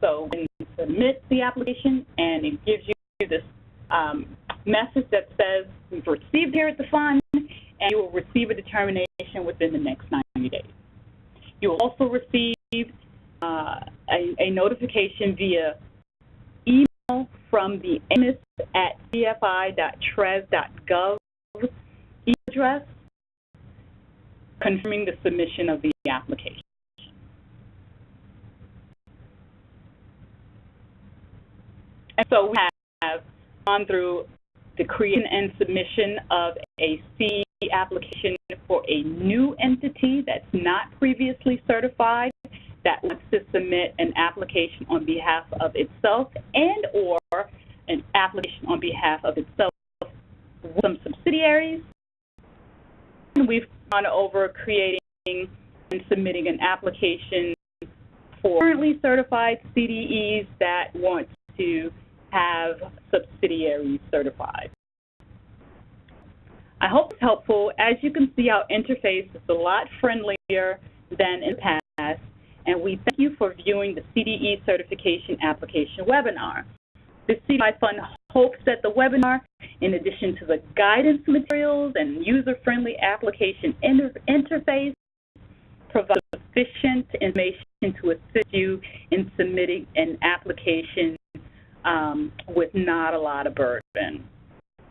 So when you submit the application, and it gives you this message that says, we've received here at the fund, and you will receive a determination within the next 90 days. You will also receive a notification via email from the AMIS at cfi.tres.gov email address confirming the submission of the application. And so we have gone through the creation and submission of a CDE application for a new entity that's not previously certified that wants to submit an application on behalf of itself and or an application on behalf of itself with some subsidiaries. And we've gone over creating and submitting an application for currently certified CDEs that want to have subsidiaries certified. I hope it's helpful. As you can see, our interface is a lot friendlier than in the past, and we thank you for viewing the CDE certification application webinar. The CDI Fund hopes that the webinar, in addition to the guidance materials and user-friendly application interface, provides sufficient information to assist you in submitting an application with not a lot of burden.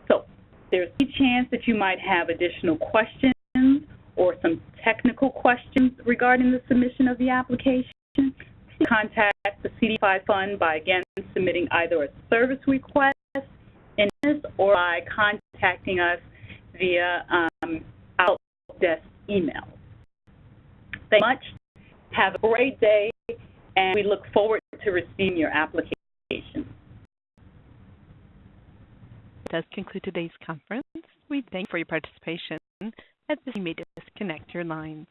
So there's a chance that you might have additional questions or some technical questions regarding the submission of the application. Contact the CDI Fund by, again, submitting either a service request in this or by contacting us via our desk email. Thank you much. Have a great day, and we look forward to receiving your application. That does conclude today's conference. We thank you for your participation. At this, you may disconnect your lines.